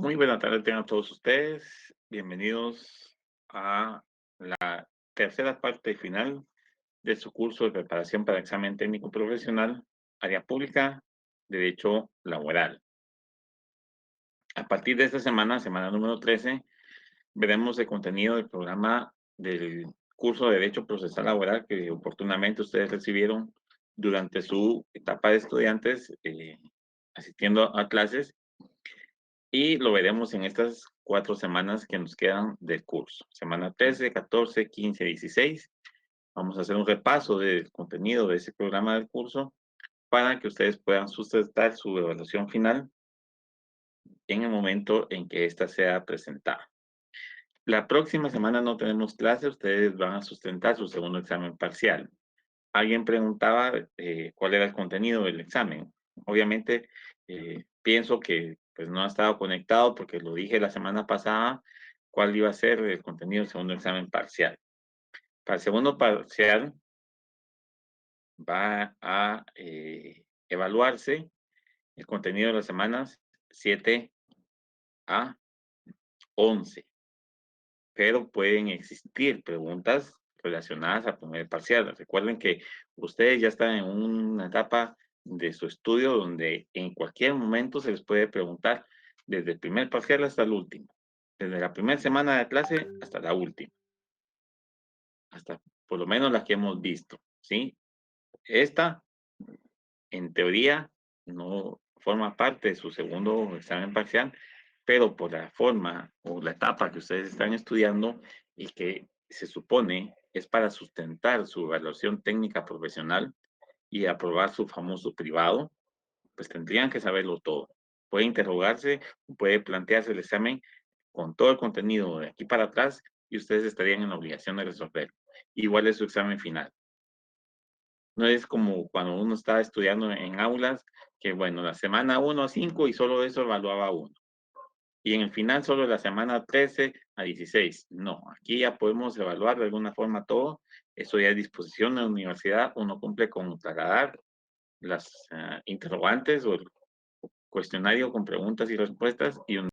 Muy buena tarde tengan todos ustedes. Bienvenidos a la tercera parte final de su curso de preparación para examen técnico profesional, área pública, derecho laboral. A partir de esta semana, semana número 13, veremos el contenido del programa del curso de Derecho Procesal Laboral que oportunamente ustedes recibieron durante su etapa de estudiantes asistiendo a clases y lo veremos en estas 4 semanas que nos quedan del curso. Semana 13, 14, 15, 16. Vamos a hacer un repaso del contenido de ese programa del curso para que ustedes puedan sustentar su evaluación final en el momento en que ésta sea presentada. La próxima semana no tenemos clase, ustedes van a sustentar su segundo examen parcial. Alguien preguntaba cuál era el contenido del examen. Obviamente, pienso que pues, no ha estado conectado porque lo dije la semana pasada, cuál iba a ser el contenido del segundo examen parcial. Para el segundo parcial va a evaluarse el contenido de las semanas 7 a 11, pero pueden existir preguntas relacionadas al primer parcial. Recuerden que ustedes ya están en una etapa de su estudio donde en cualquier momento se les puede preguntar desde el primer parcial hasta el último, desde la primera semana de clase hasta la última, hasta por lo menos la que hemos visto, ¿sí? Esta, en teoría, no forma parte de su segundo examen parcial, pero por la forma o la etapa que ustedes están estudiando y que se supone es para sustentar su evaluación técnica profesional y aprobar su famoso privado, pues tendrían que saberlo todo. Puede interrogarse, puede plantearse el examen con todo el contenido de aquí para atrás y ustedes estarían en la obligación de resolver. Igual es su examen final. No es como cuando uno estaba estudiando en aulas, que bueno, la semana 1 a 5 y solo eso evaluaba uno. Y en el final solo la semana 13 a 16. No, aquí ya podemos evaluar de alguna forma todo. Eso ya es disposición de la universidad. Uno cumple con trasladar las interrogantes o el cuestionario con preguntas y respuestas y la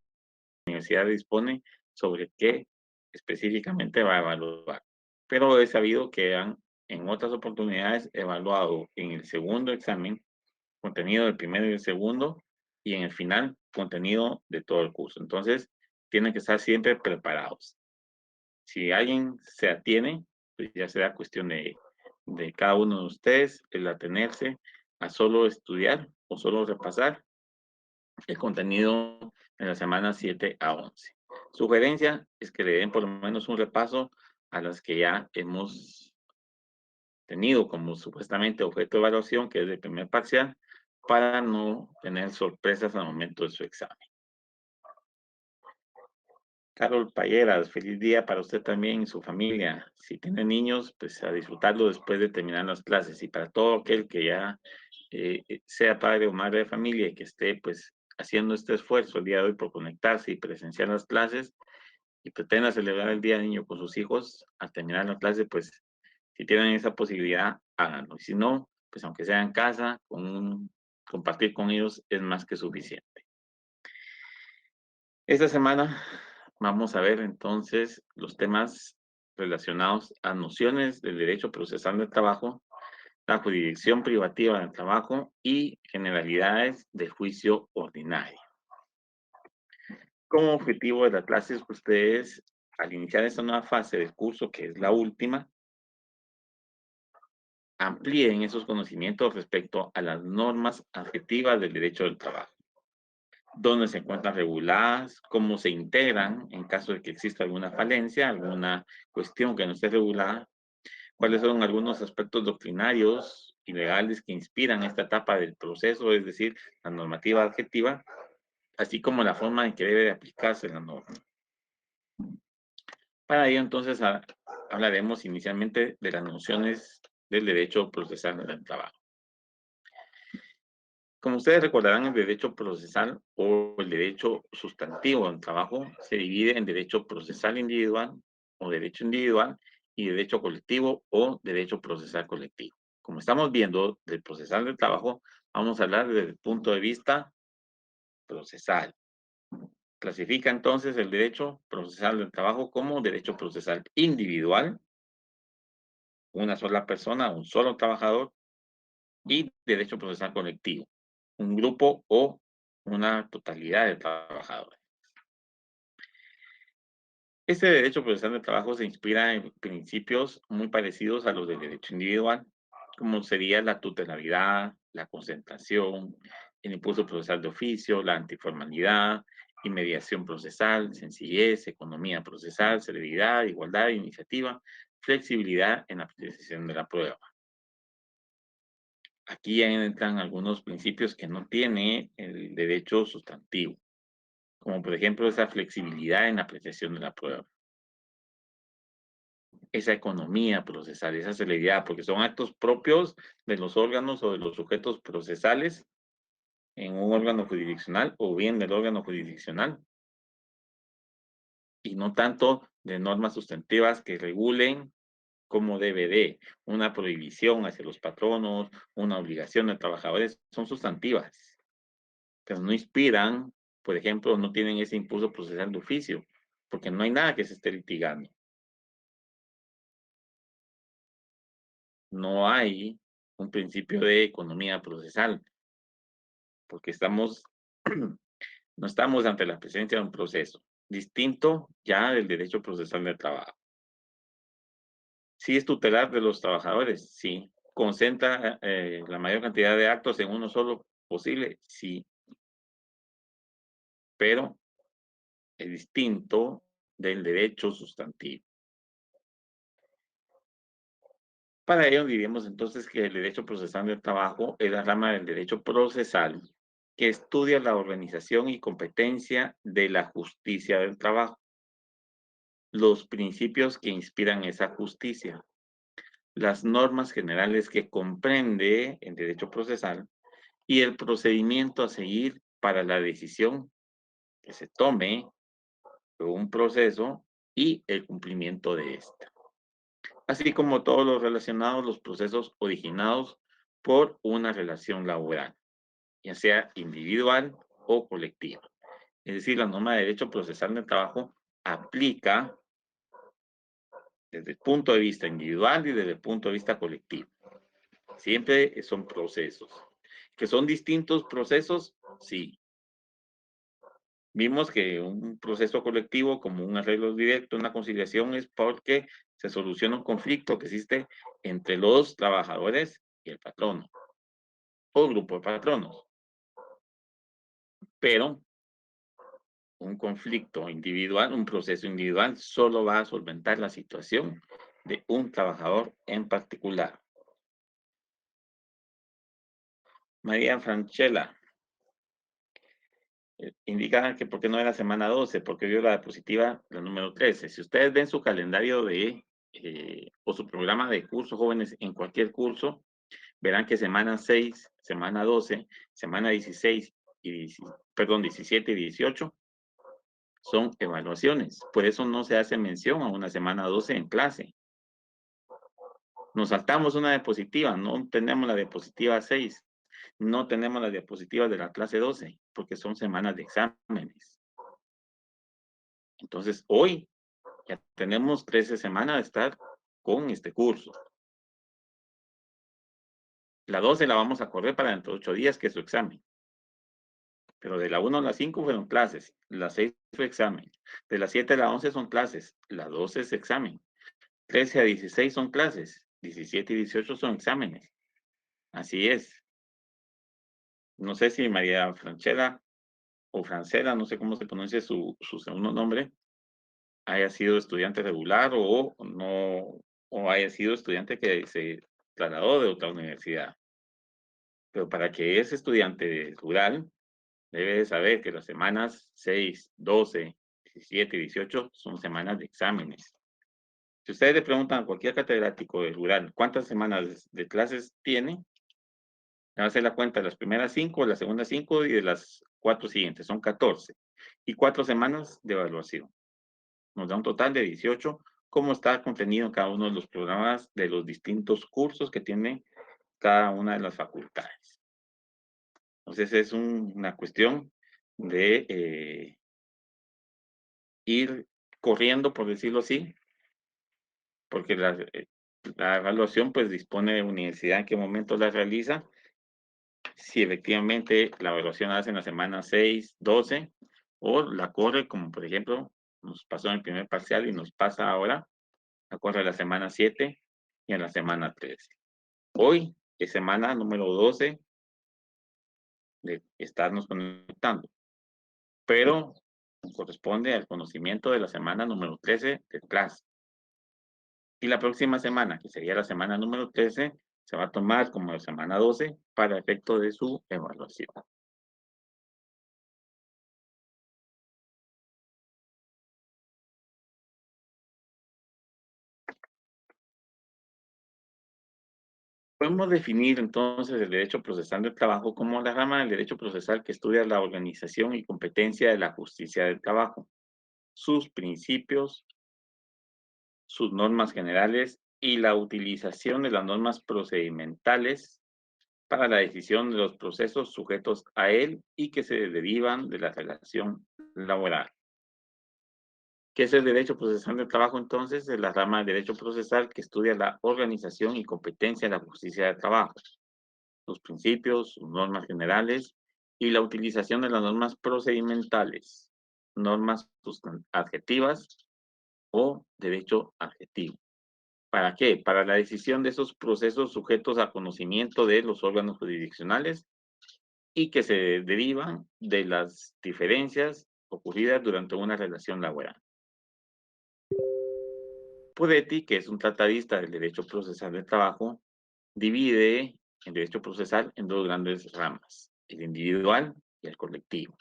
universidad dispone sobre qué específicamente va a evaluar. Pero he sabido que han en otras oportunidades evaluado en el segundo examen contenido del primero y el segundo, y en el final, contenido de todo el curso. Entonces, tienen que estar siempre preparados. Si alguien se atiene, pues ya será cuestión de cada uno de ustedes el atenerse a solo estudiar o solo repasar el contenido en la semana 7 a 11. Sugerencia es que le den por lo menos un repaso a las que ya hemos tenido como supuestamente objeto de evaluación, que es el primer parcial, para no tener sorpresas al momento de su examen. Carol Payeras, feliz día para usted también y su familia. Si tiene niños, pues a disfrutarlo después de terminar las clases. Y para todo aquel que ya sea padre o madre de familia y que esté pues haciendo este esfuerzo el día de hoy por conectarse y presenciar las clases y pretenda celebrar el Día del Niño con sus hijos, al terminar la clase, pues si tienen esa posibilidad, háganlo. Y si no, pues aunque sea en casa, compartir con ellos es más que suficiente. Esta semana vamos a ver entonces los temas relacionados a nociones del derecho procesal del trabajo, la jurisdicción privativa del trabajo y generalidades del juicio ordinario. Como objetivo de la clase, ustedes, al iniciar esta nueva fase del curso, que es la última, amplíen esos conocimientos respecto a las normas adjetivas del derecho del trabajo, dónde se encuentran reguladas, cómo se integran en caso de que exista alguna falencia, alguna cuestión que no esté regulada, cuáles son algunos aspectos doctrinarios y legales que inspiran esta etapa del proceso, es decir, la normativa adjetiva, así como la forma en que debe de aplicarse la norma. Para ello, entonces, hablaremos inicialmente de las nociones del derecho procesal del trabajo. Como ustedes recordarán, el derecho procesal o el derecho sustantivo del trabajo se divide en derecho procesal individual o derecho individual y derecho colectivo o derecho procesal colectivo. Como estamos viendo del procesal del trabajo, vamos a hablar desde el punto de vista procesal. Clasifica entonces el derecho procesal del trabajo como derecho procesal individual, una sola persona, un solo trabajador, y derecho procesal colectivo, un grupo o una totalidad de trabajadores. Este derecho procesal del trabajo se inspira en principios muy parecidos a los del derecho individual, como sería la tutelabilidad, la concentración, el impulso procesal de oficio, la antiformalidad, inmediación procesal, sencillez, economía procesal, celeridad, igualdad, iniciativa, flexibilidad en la apreciación de la prueba. Aquí ya entran algunos principios que no tiene el derecho sustantivo, como por ejemplo esa flexibilidad en la apreciación de la prueba, esa economía procesal, esa celeridad, porque son actos propios de los órganos o de los sujetos procesales en un órgano jurisdiccional o bien del órgano jurisdiccional, y no tanto de normas sustantivas que regulen cómo debe de, una prohibición hacia los patronos, una obligación de trabajadores, son sustantivas, pero no inspiran, por ejemplo, no tienen ese impulso procesal de oficio, porque no hay nada que se esté litigando. No hay un principio de economía procesal, porque no estamos ante la presencia de un proceso distinto ya del derecho procesal del trabajo. Sí es tutelar de los trabajadores, sí. Concentra la mayor cantidad de actos en uno solo posible, sí, pero es distinto del derecho sustantivo. Para ello diríamos entonces que el derecho procesal del trabajo es la rama del derecho procesal que estudia la organización y competencia de la justicia del trabajo, los principios que inspiran esa justicia, las normas generales que comprende el derecho procesal y el procedimiento a seguir para la decisión que se tome de un proceso y el cumplimiento de ésta, así como todos los relacionados los procesos originados por una relación laboral, ya sea individual o colectiva. Es decir, la norma de derecho procesal del trabajo aplica desde el punto de vista individual y desde el punto de vista colectivo. Siempre son procesos. ¿Que son distintos procesos? Sí. Vimos que un proceso colectivo, como un arreglo directo, una conciliación, es porque se soluciona un conflicto que existe entre los trabajadores y el patrono o grupo de patronos. Pero un conflicto individual, un proceso individual, solo va a solventar la situación de un trabajador en particular. María Franchella indica que por qué no era semana 12, porque vio la diapositiva, la número 13. Si ustedes ven su calendario o su programa de cursos jóvenes en cualquier curso, verán que semana 6, semana 12, semana 16 y, perdón, 17 y 18 son evaluaciones. Por eso no se hace mención a una semana 12 en clase. Nos saltamos una diapositiva, no tenemos la diapositiva 6, no tenemos las diapositivas de la clase 12, porque son semanas de exámenes. Entonces, hoy ya tenemos 13 semanas de estar con este curso. La 12 la vamos a correr para dentro de 8 días, que es su examen. Pero de la 1 a la 5 fueron clases, la 6 fue examen. De la 7 a la 11 son clases, la 12 es examen. 13 a 16 son clases, 17 y 18 son exámenes. Así es. No sé si María Franchella o Francela, no sé cómo se pronuncia su segundo nombre, haya sido estudiante regular o no, o haya sido estudiante que se trasladó de otra universidad. Pero para que ese estudiante rural debe de saber que las semanas 6, 12, 17 y 18 son semanas de exámenes. Si ustedes le preguntan a cualquier catedrático de rural cuántas semanas de clases tiene, le va a hacer la cuenta de las primeras 5, las segundas 5 y de las 4 siguientes, son 14. Y 4 semanas de evaluación. Nos da un total de 18, como está contenido en cada uno de los programas de los distintos cursos que tiene cada una de las facultades. Entonces es una cuestión de ir corriendo, por decirlo así, porque la evaluación pues dispone de universidad en qué momento la realiza. Si efectivamente la evaluación la hace en la semana 6, 12 o la corre como por ejemplo nos pasó en el primer parcial y nos pasa ahora, la corre la semana 7 y en la semana 13. Hoy es semana número 12 de estarnos conectando, pero corresponde al conocimiento de la semana número 13 de clase. Y la próxima semana, que sería la semana número 13, se va a tomar como la semana 12 para efecto de su evaluación. Podemos definir entonces el derecho procesal del trabajo como la rama del derecho procesal que estudia la organización y competencia de la justicia del trabajo, sus principios, sus normas generales y la utilización de las normas procedimentales para la decisión de los procesos sujetos a él y que se derivan de la relación laboral. ¿Qué es el derecho procesal del trabajo entonces? Es la rama del derecho procesal que estudia la organización y competencia de la justicia del trabajo, sus principios, sus normas generales y la utilización de las normas procedimentales, normas adjetivas o derecho adjetivo. ¿Para qué? Para la decisión de esos procesos sujetos a conocimiento de los órganos jurisdiccionales y que se derivan de las diferencias ocurridas durante una relación laboral. Podetti, que es un tratadista del derecho procesal del trabajo, divide el derecho procesal en dos grandes ramas, el individual y el colectivo.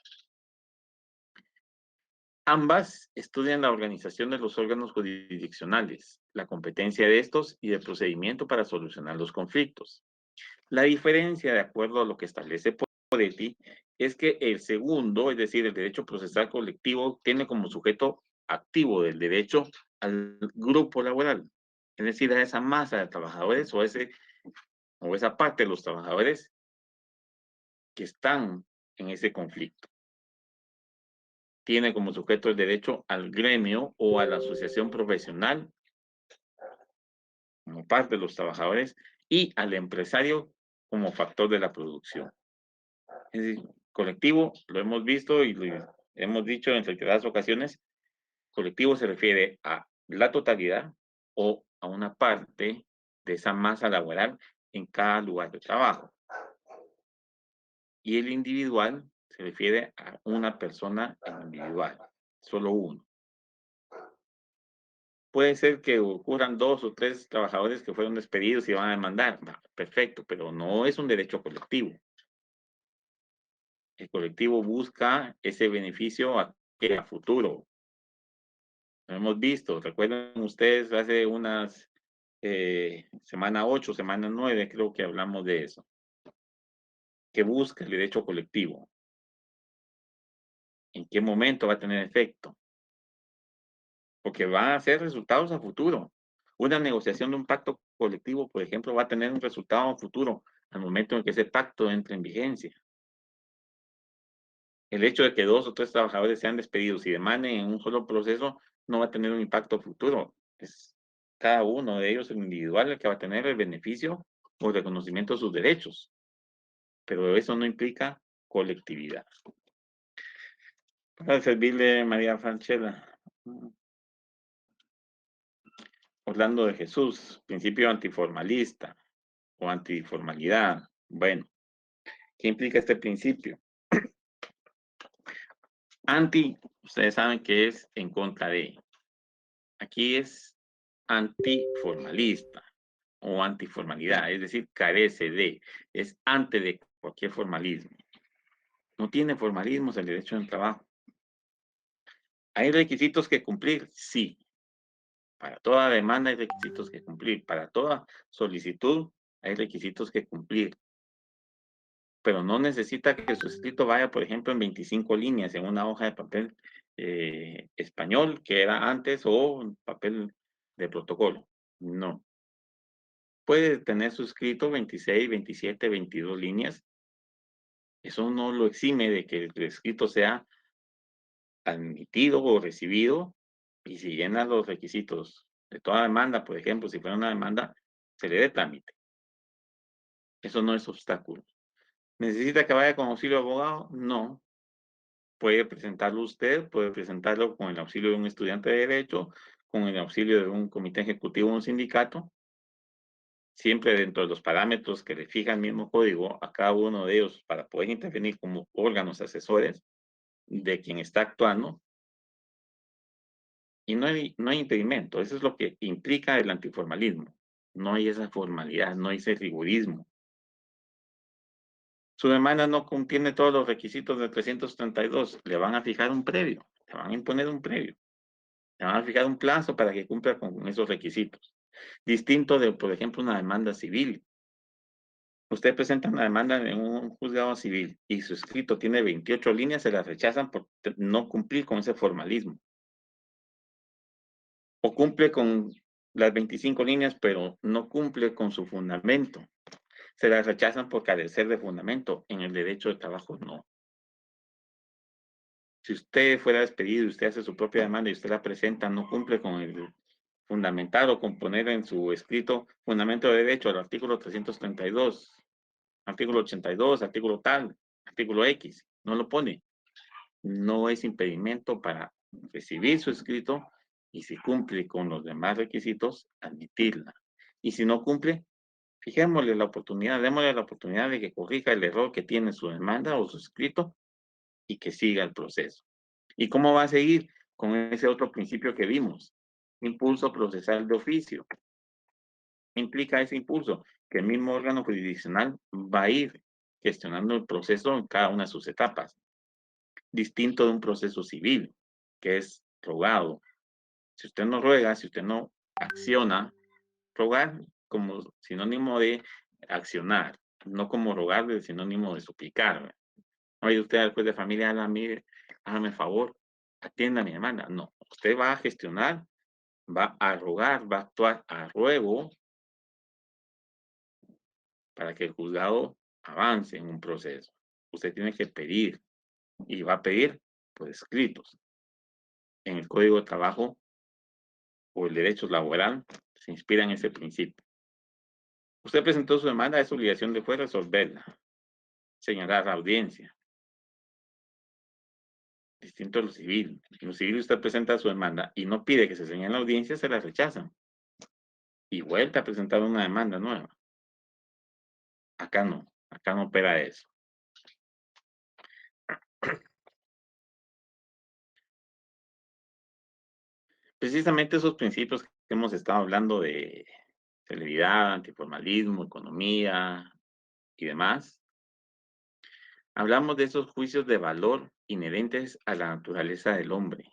Ambas estudian la organización de los órganos jurisdiccionales, la competencia de estos y el procedimiento para solucionar los conflictos. La diferencia, de acuerdo a lo que establece Podetti, es que el segundo, es decir, el derecho procesal colectivo, tiene como sujeto activo del derecho al grupo laboral, es decir, a esa masa de trabajadores o esa parte de los trabajadores que están en ese conflicto. Tiene como sujeto el derecho al gremio o a la asociación profesional como parte de los trabajadores y al empresario como factor de la producción. Es decir, colectivo, lo hemos visto y lo hemos dicho en reiteradas ocasiones, colectivo se refiere a la totalidad o a una parte de esa masa laboral en cada lugar de trabajo. Y el individual se refiere a una persona individual, solo uno. Puede ser que ocurran 2 o 3 trabajadores que fueron despedidos y van a demandar, perfecto, pero no es un derecho colectivo. El colectivo busca ese beneficio a futuro. Lo hemos visto, recuerdan ustedes hace unas semana 8, semana 9, creo que hablamos de eso, que busca el derecho colectivo. ¿En qué momento va a tener efecto? Porque va a ser resultados a futuro. Una negociación de un pacto colectivo, por ejemplo, va a tener un resultado a futuro al momento en que ese pacto entre en vigencia. El hecho de que 2 o 3 trabajadores sean despedidos y demanden en un solo proceso no va a tener un impacto futuro. Es cada uno de ellos, el individual, el que va a tener el beneficio o reconocimiento de sus derechos, pero eso no implica colectividad. Para servirle, María Franchella. Hablando de Jesús, principio antiformalista o antiformalidad. Bueno, ¿qué implica este principio? Anti, ustedes saben que es en contra de. Aquí es antiformalista o antiformalidad, es decir, carece de, es antes de cualquier formalismo. No tiene formalismos el derecho del trabajo. ¿Hay requisitos que cumplir? Sí. Para toda demanda hay requisitos que cumplir. Para toda solicitud hay requisitos que cumplir. Pero no necesita que su escrito vaya, por ejemplo, en 25 líneas en una hoja de papel español que era antes o papel de protocolo. No. Puede tener su escrito 26, 27, 22 líneas. Eso no lo exime de que el escrito sea admitido o recibido, y si llena los requisitos de toda demanda, por ejemplo, si fuera una demanda, se le dé trámite. Eso no es obstáculo. ¿Necesita que vaya con auxilio de abogado? No. Puede presentarlo usted, puede presentarlo con el auxilio de un estudiante de derecho, con el auxilio de un comité ejecutivo o un sindicato, siempre dentro de los parámetros que le fija el mismo código a cada uno de ellos para poder intervenir como órganos asesores de quien está actuando. Y no hay impedimento, eso es lo que implica el antiformalismo. No hay esa formalidad, no hay ese rigorismo. Su demanda no contiene todos los requisitos del 332, le van a fijar un previo, le van a imponer un previo, le van a fijar un plazo para que cumpla con esos requisitos. Distinto de, por ejemplo, una demanda civil. Usted presenta una demanda en un juzgado civil y su escrito tiene 28 líneas, se las rechazan por no cumplir con ese formalismo. O cumple con las 25 líneas, pero no cumple con su fundamento. Se las rechazan por carecer de fundamento. En el derecho de trabajo, no. Si usted fuera despedido y usted hace su propia demanda y usted la presenta, no cumple con el fundamental o con poner en su escrito fundamento de derecho al artículo 332, artículo 82, artículo tal, artículo X, no lo pone. No es impedimento para recibir su escrito y si cumple con los demás requisitos, admitirla. Y si no cumple, fijémosle la oportunidad, démosle la oportunidad de que corrija el error que tiene su demanda o su escrito y que siga el proceso. ¿Y cómo va a seguir? Con ese otro principio que vimos, impulso procesal de oficio. Implica ese impulso que el mismo órgano jurisdiccional va a ir gestionando el proceso en cada una de sus etapas, distinto de un proceso civil, que es rogado. Si usted no ruega, si usted no acciona, rogar como sinónimo de accionar, no como rogar de sinónimo de suplicar. Oye, usted al juez de familia, hágame favor, atienda a mi demanda. No, usted va a gestionar, va a rogar, va a actuar a ruego para que el juzgado avance en un proceso. Usted tiene que pedir y va a pedir por escritos. En el Código de Trabajo o el derecho laboral se inspira en ese principio. Usted presentó su demanda, es obligación de juez resolverla, señalar la audiencia. Distinto a lo civil. En lo civil usted presenta su demanda y no pide que se señale la audiencia, se la rechazan. Y vuelve a presentar una demanda nueva. Acá no opera eso. Precisamente esos principios que hemos estado hablando de celeridad, antiformalismo, economía y demás, hablamos de esos juicios de valor inherentes a la naturaleza del hombre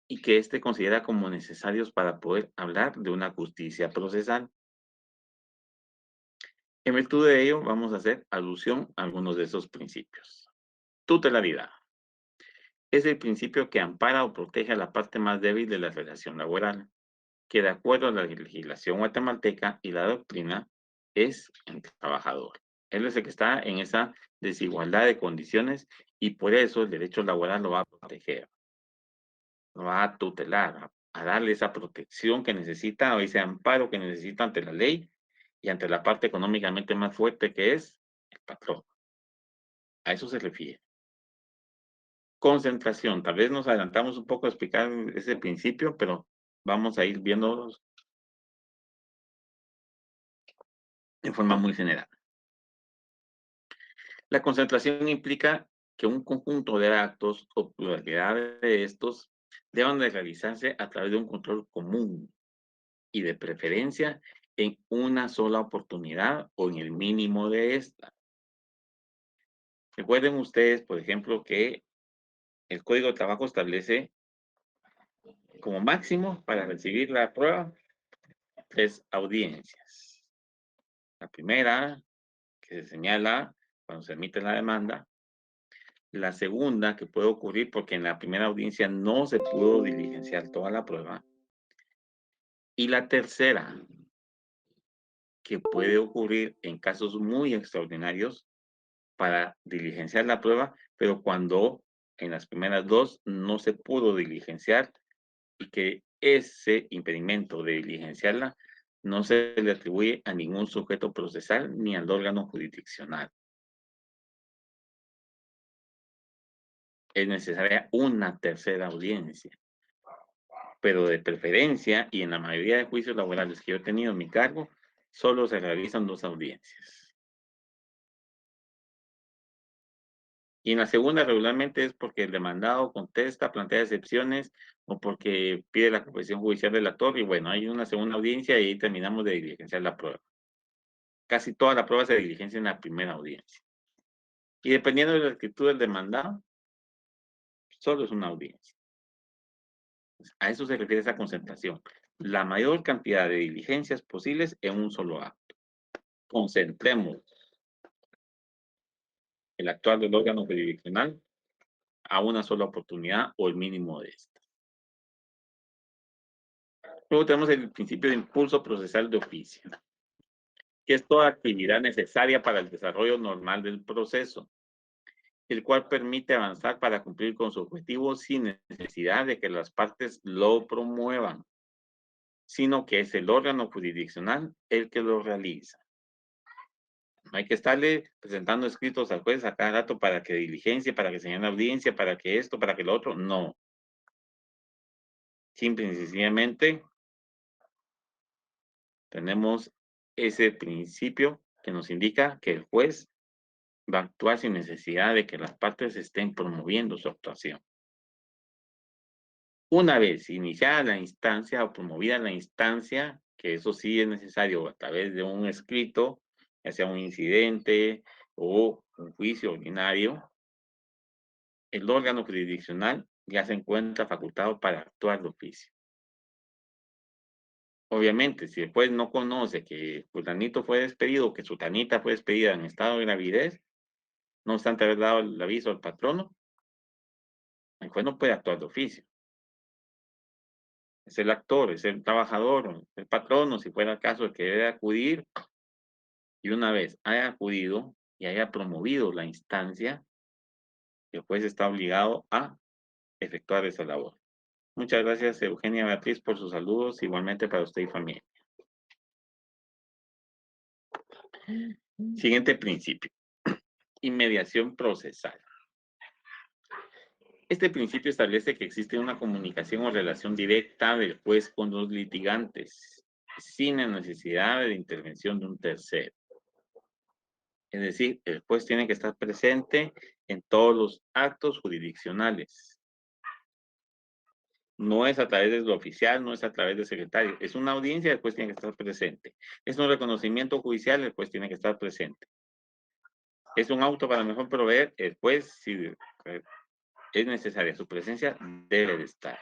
y que éste considera como necesarios para poder hablar de una justicia procesal. En virtud de ello, vamos a hacer alusión a algunos de esos principios. Tutelaridad. Es el principio que ampara o protege a la parte más débil de la relación laboral, que de acuerdo a la legislación guatemalteca y la doctrina, es el trabajador. Él es el que está en esa desigualdad de condiciones y por eso el derecho laboral lo va a proteger, lo va a tutelar, a darle esa protección que necesita o ese amparo que necesita ante la ley y ante la parte económicamente más fuerte que es el patrón. A eso se refiere. Concentración. Tal vez nos adelantamos un poco a explicar ese principio, pero vamos a ir viendo de forma muy general. La concentración implica que un conjunto de actos o pluralidad de estos deban de realizarse a través de un control común y de preferencia en una sola oportunidad o en el mínimo de esta. Recuerden ustedes, por ejemplo, que el Código de Trabajo establece como máximo para recibir la prueba 3 audiencias. La primera, que se señala cuando se emite la demanda. La segunda, que puede ocurrir porque en la primera audiencia no se pudo diligenciar toda la prueba. Y la tercera, que puede ocurrir en casos muy extraordinarios para diligenciar la prueba, pero cuando en las primeras dos no se pudo diligenciar y que ese impedimento de diligenciarla no se le atribuye a ningún sujeto procesal ni al órgano jurisdiccional. Es necesaria una tercera audiencia, pero de preferencia y en la mayoría de juicios laborales que yo he tenido en mi cargo, solo se realizan dos audiencias. Y en la segunda regularmente es porque el demandado contesta, plantea excepciones o porque pide la confesión judicial del actor y bueno, hay una segunda audiencia y ahí terminamos de diligenciar la prueba. Casi toda la prueba se diligencia en la primera audiencia. Y dependiendo de la actitud del demandado, solo es una audiencia. A eso se refiere esa concentración. La mayor cantidad de diligencias posibles en un solo acto. Concentremos el actuar del órgano jurisdiccional a una sola oportunidad o el mínimo de esta. Luego tenemos el principio de impulso procesal de oficio, que es toda actividad necesaria para el desarrollo normal del proceso, el cual permite avanzar para cumplir con su objetivo sin necesidad de que las partes lo promuevan, sino que es el órgano jurisdiccional el que lo realiza. No hay que estarle presentando escritos al juez a cada rato para que diligencia, para que señale audiencia, para que esto, para que lo otro. No. Simple y sencillamente tenemos ese principio que nos indica que el juez va a actuar sin necesidad de que las partes estén promoviendo su actuación. Una vez iniciada la instancia o promovida la instancia, que eso sí es necesario a través de un escrito, ya sea un incidente o un juicio ordinario, el órgano jurisdiccional ya se encuentra facultado para actuar de oficio. Obviamente, si el juez no conoce que fulanito fue despedido, que sutanita fue despedida en estado de gravidez, no obstante haber dado el aviso al patrono, el juez no puede actuar de oficio. Es el actor, es el trabajador, el patrono, si fuera el caso, el que debe acudir, y una vez haya acudido y haya promovido la instancia, el juez está obligado a efectuar esa labor. Muchas gracias, Eugenia Beatriz, por sus saludos, igualmente para usted y familia. Siguiente principio, inmediación procesal. Este principio establece que existe una comunicación o relación directa del juez con los litigantes, sin la necesidad de intervención de un tercero. Es decir, el juez tiene que estar presente en todos los actos jurisdiccionales. No es a través de lo oficial, no es a través del secretario. Es una audiencia, el juez tiene que estar presente. Es un reconocimiento judicial, el juez tiene que estar presente. Es un auto para mejor proveer, el juez, si es necesaria su presencia, debe de estar.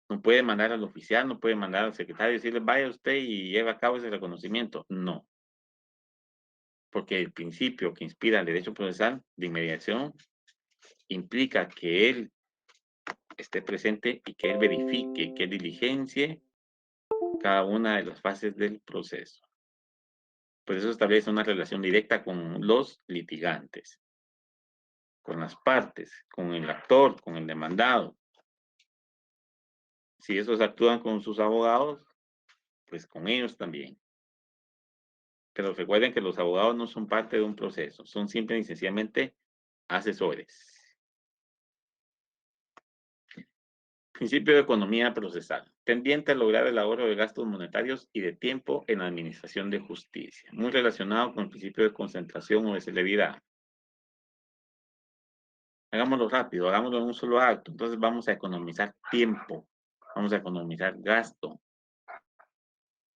No puede mandar al oficial, no puede mandar al secretario y decirle, vaya usted y lleve a cabo ese reconocimiento. No. Porque el principio que inspira el derecho procesal de inmediación implica que él esté presente y que él verifique, que diligencie cada una de las fases del proceso. Por eso establece una relación directa con los litigantes, con las partes, con el actor, con el demandado. Si esos actúan con sus abogados, pues con ellos también. Pero recuerden que los abogados no son parte de un proceso, son simple y sencillamente asesores. Principio de economía procesal, tendiente a lograr el ahorro de gastos monetarios y de tiempo en la administración de justicia, muy relacionado con el principio de concentración o de celeridad. Hagámoslo rápido, hagámoslo en un solo acto, entonces vamos a economizar tiempo, vamos a economizar gasto,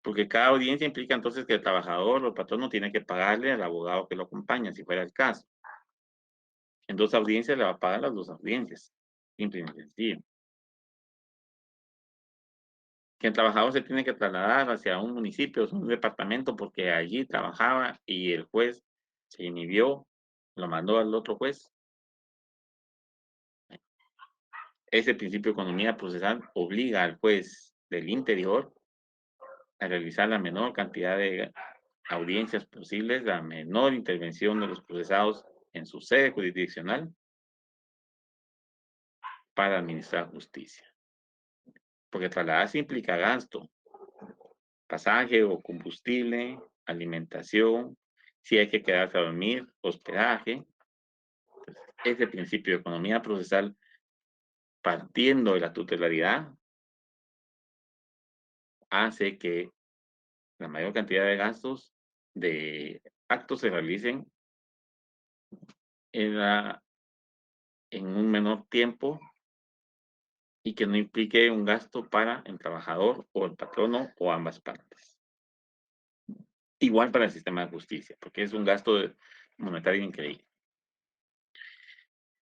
porque cada audiencia implica entonces que el trabajador o el patrón tiene que pagarle al abogado que lo acompaña, si fuera el caso. En dos audiencias le va a pagar las dos audiencias, simple y sencillo. Que el trabajador se tiene que trasladar hacia un municipio, un departamento, porque allí trabajaba y el juez se inhibió, lo mandó al otro juez. Ese principio de economía procesal obliga al juez del interior a realizar la menor cantidad de audiencias posibles, la menor intervención de los procesados en su sede jurisdiccional para administrar justicia. Porque trasladarse implica gasto, pasaje o combustible, alimentación, si hay que quedarse a dormir, hospedaje. Ese principio de economía procesal, partiendo de la tutelaridad, hace que la mayor cantidad de gastos de actos se realicen en, en un menor tiempo y que no implique un gasto para el trabajador o el patrono o ambas partes. Igual para el sistema de justicia, porque es un gasto monetario increíble.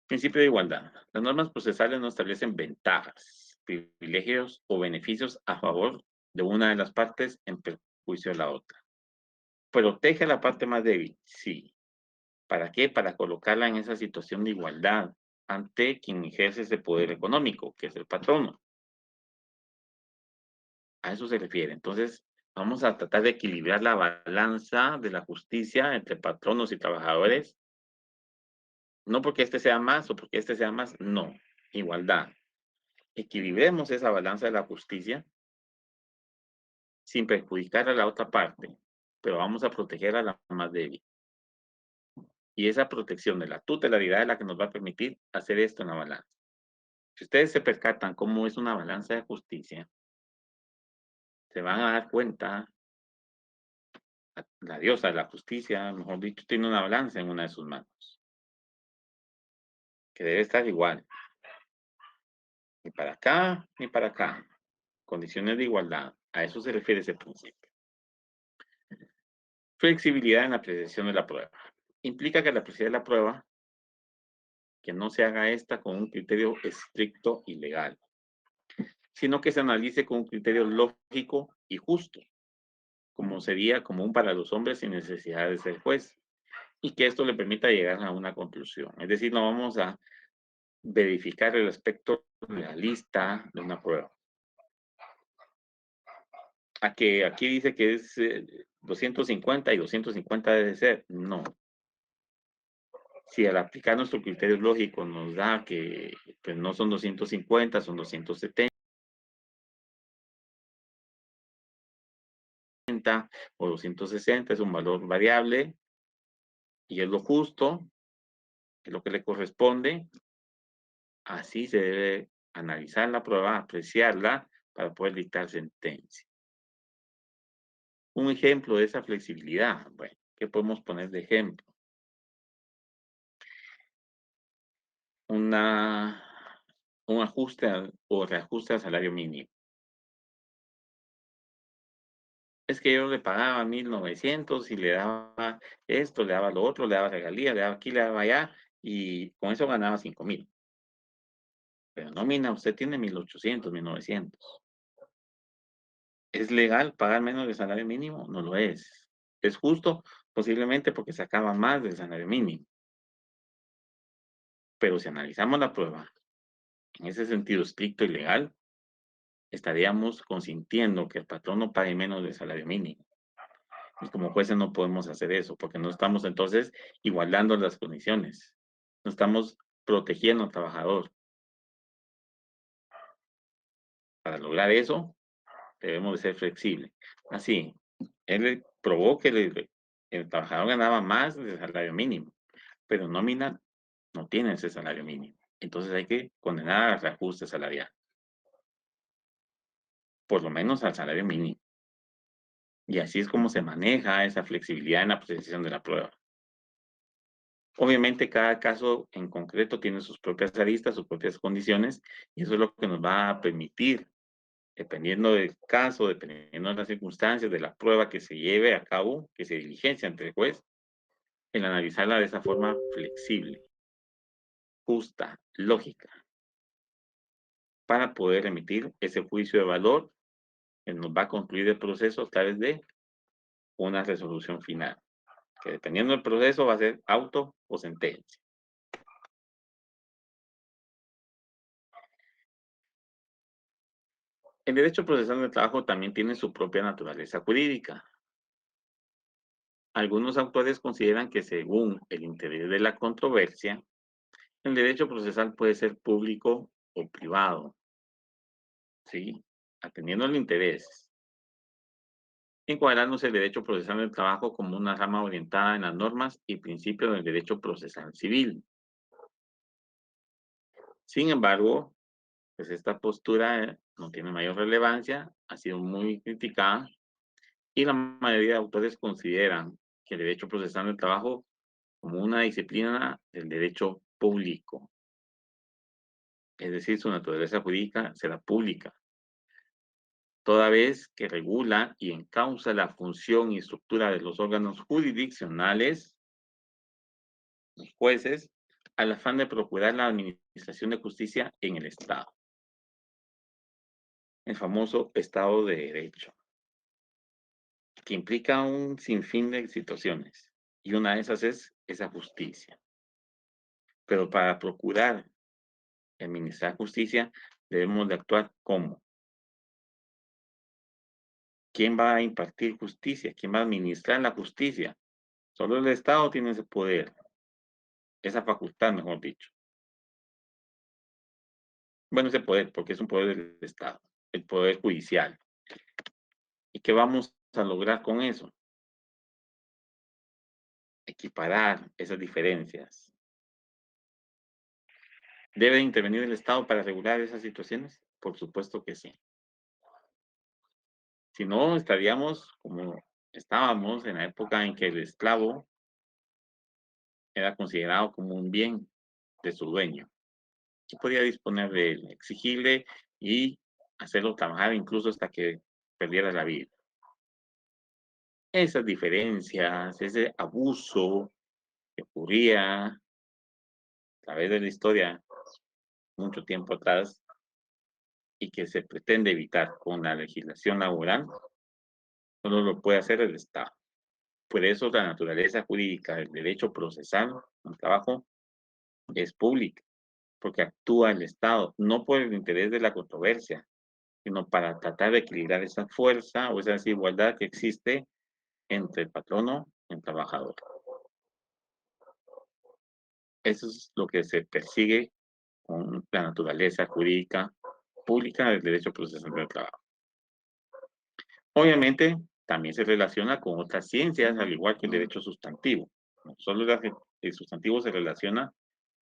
Principio de igualdad. Las normas procesales no establecen ventajas, privilegios o beneficios a favor de una de las partes en perjuicio de la otra. ¿Protege a la parte más débil? Sí. ¿Para qué? Para colocarla en esa situación de igualdad ante quien ejerce ese poder económico, que es el patrono. A eso se refiere. Entonces, vamos a tratar de equilibrar la balanza de la justicia entre patronos y trabajadores. No porque este sea más o porque este sea más, no. Igualdad. Equilibremos esa balanza de la justicia sin perjudicar a la otra parte, pero vamos a proteger a la más débil. Y esa protección de la tutelaridad es la que nos va a permitir hacer esto en la balanza. Si ustedes se percatan cómo es una balanza de justicia, se van a dar cuenta, la diosa de la justicia, mejor dicho, tiene una balanza en una de sus manos, que debe estar igual, ni para acá, ni para acá. Condiciones de igualdad, a eso se refiere ese principio. Flexibilidad en la apreciación de la prueba. Implica que al apreciar la prueba, que no se haga esta con un criterio estricto y legal, sino que se analice con un criterio lógico y justo, como sería común para los hombres sin necesidad de ser juez, y que esto le permita llegar a una conclusión. Es decir, no vamos a verificar el aspecto realista de una prueba. A que aquí dice que es 250 y 250 debe ser. No. Si al aplicar nuestro criterio lógico nos da que pues, no son 250, son 270 o 260, es un valor variable y es lo justo, es lo que le corresponde. Así se debe analizar la prueba, apreciarla para poder dictar sentencia. Un ejemplo de esa flexibilidad, bueno, ¿qué podemos poner de ejemplo? Un ajuste o reajuste al salario mínimo. Es que yo le pagaba 1,900 y le daba esto, le daba lo otro, le daba regalías, le daba aquí, le daba allá, y con eso ganaba 5,000. Pero nómina, usted tiene 1,800, 1,900. ¿Es legal pagar menos del salario mínimo? No lo es. ¿Es justo? Posiblemente porque sacaba más del salario mínimo. Pero si analizamos la prueba en ese sentido estricto y legal, estaríamos consintiendo que el patrón no pague menos del salario mínimo. Y como jueces no podemos hacer eso, porque no estamos entonces igualando las condiciones. No estamos protegiendo al trabajador. Para lograr eso, debemos de ser flexibles. Así, él probó que el trabajador ganaba más del salario mínimo, pero nómina no tiene ese salario mínimo. Entonces hay que condenar al reajuste salarial, por lo menos al salario mínimo. Y así es como se maneja esa flexibilidad en la apreciación de la prueba. Obviamente, cada caso en concreto tiene sus propias aristas, sus propias condiciones, y eso es lo que nos va a permitir, dependiendo del caso, dependiendo de las circunstancias, de la prueba que se lleve a cabo, que se diligencia ante el juez, el analizarla de esa forma flexible, justa, lógica, para poder emitir ese juicio de valor que nos va a concluir el proceso a través de una resolución final, que dependiendo del proceso va a ser auto o sentencia. El derecho procesal del trabajo también tiene su propia naturaleza jurídica. Algunos autores consideran que según el interés de la controversia, el derecho procesal puede ser público o privado, ¿sí? Atendiendo al interés, encuadrándose el derecho procesal del trabajo como una rama orientada en las normas y principios del derecho procesal civil. Sin embargo, pues esta postura no tiene mayor relevancia, ha sido muy criticada y la mayoría de autores consideran que el derecho procesal del trabajo como una disciplina del derecho público, es decir, su naturaleza jurídica será pública, toda vez que regula y encausa la función y estructura de los órganos jurisdiccionales, los jueces, al afán de procurar la administración de justicia en el Estado, el famoso Estado de Derecho, que implica un sinfín de situaciones, y una de esas es esa justicia. Pero para procurar administrar justicia, debemos de actuar como. ¿Quién va a impartir justicia? ¿Quién va a administrar la justicia? Solo el Estado tiene ese poder, esa facultad, mejor dicho. Bueno, ese poder, porque es un poder del Estado, el poder judicial. ¿Y qué vamos a lograr con eso? Equiparar esas diferencias. ¿Debe intervenir el Estado para regular esas situaciones? Por supuesto que sí. Si no, estaríamos como estábamos en la época en que el esclavo era considerado como un bien de su dueño, que podía disponer de él, exigirle y hacerlo trabajar incluso hasta que perdiera la vida. Esas diferencias, ese abuso que ocurría a través de la historia mucho tiempo atrás y que se pretende evitar con la legislación laboral, solo lo puede hacer el Estado. Por eso la naturaleza jurídica del derecho procesal al trabajo es pública, porque actúa el Estado, no por el interés de la controversia, sino para tratar de equilibrar esa fuerza o esa desigualdad que existe entre el patrono y el trabajador. Eso es lo que se persigue con la naturaleza jurídica pública del derecho procesal del trabajo. Obviamente, también se relaciona con otras ciencias, al igual que el derecho sustantivo. No solo el sustantivo se relaciona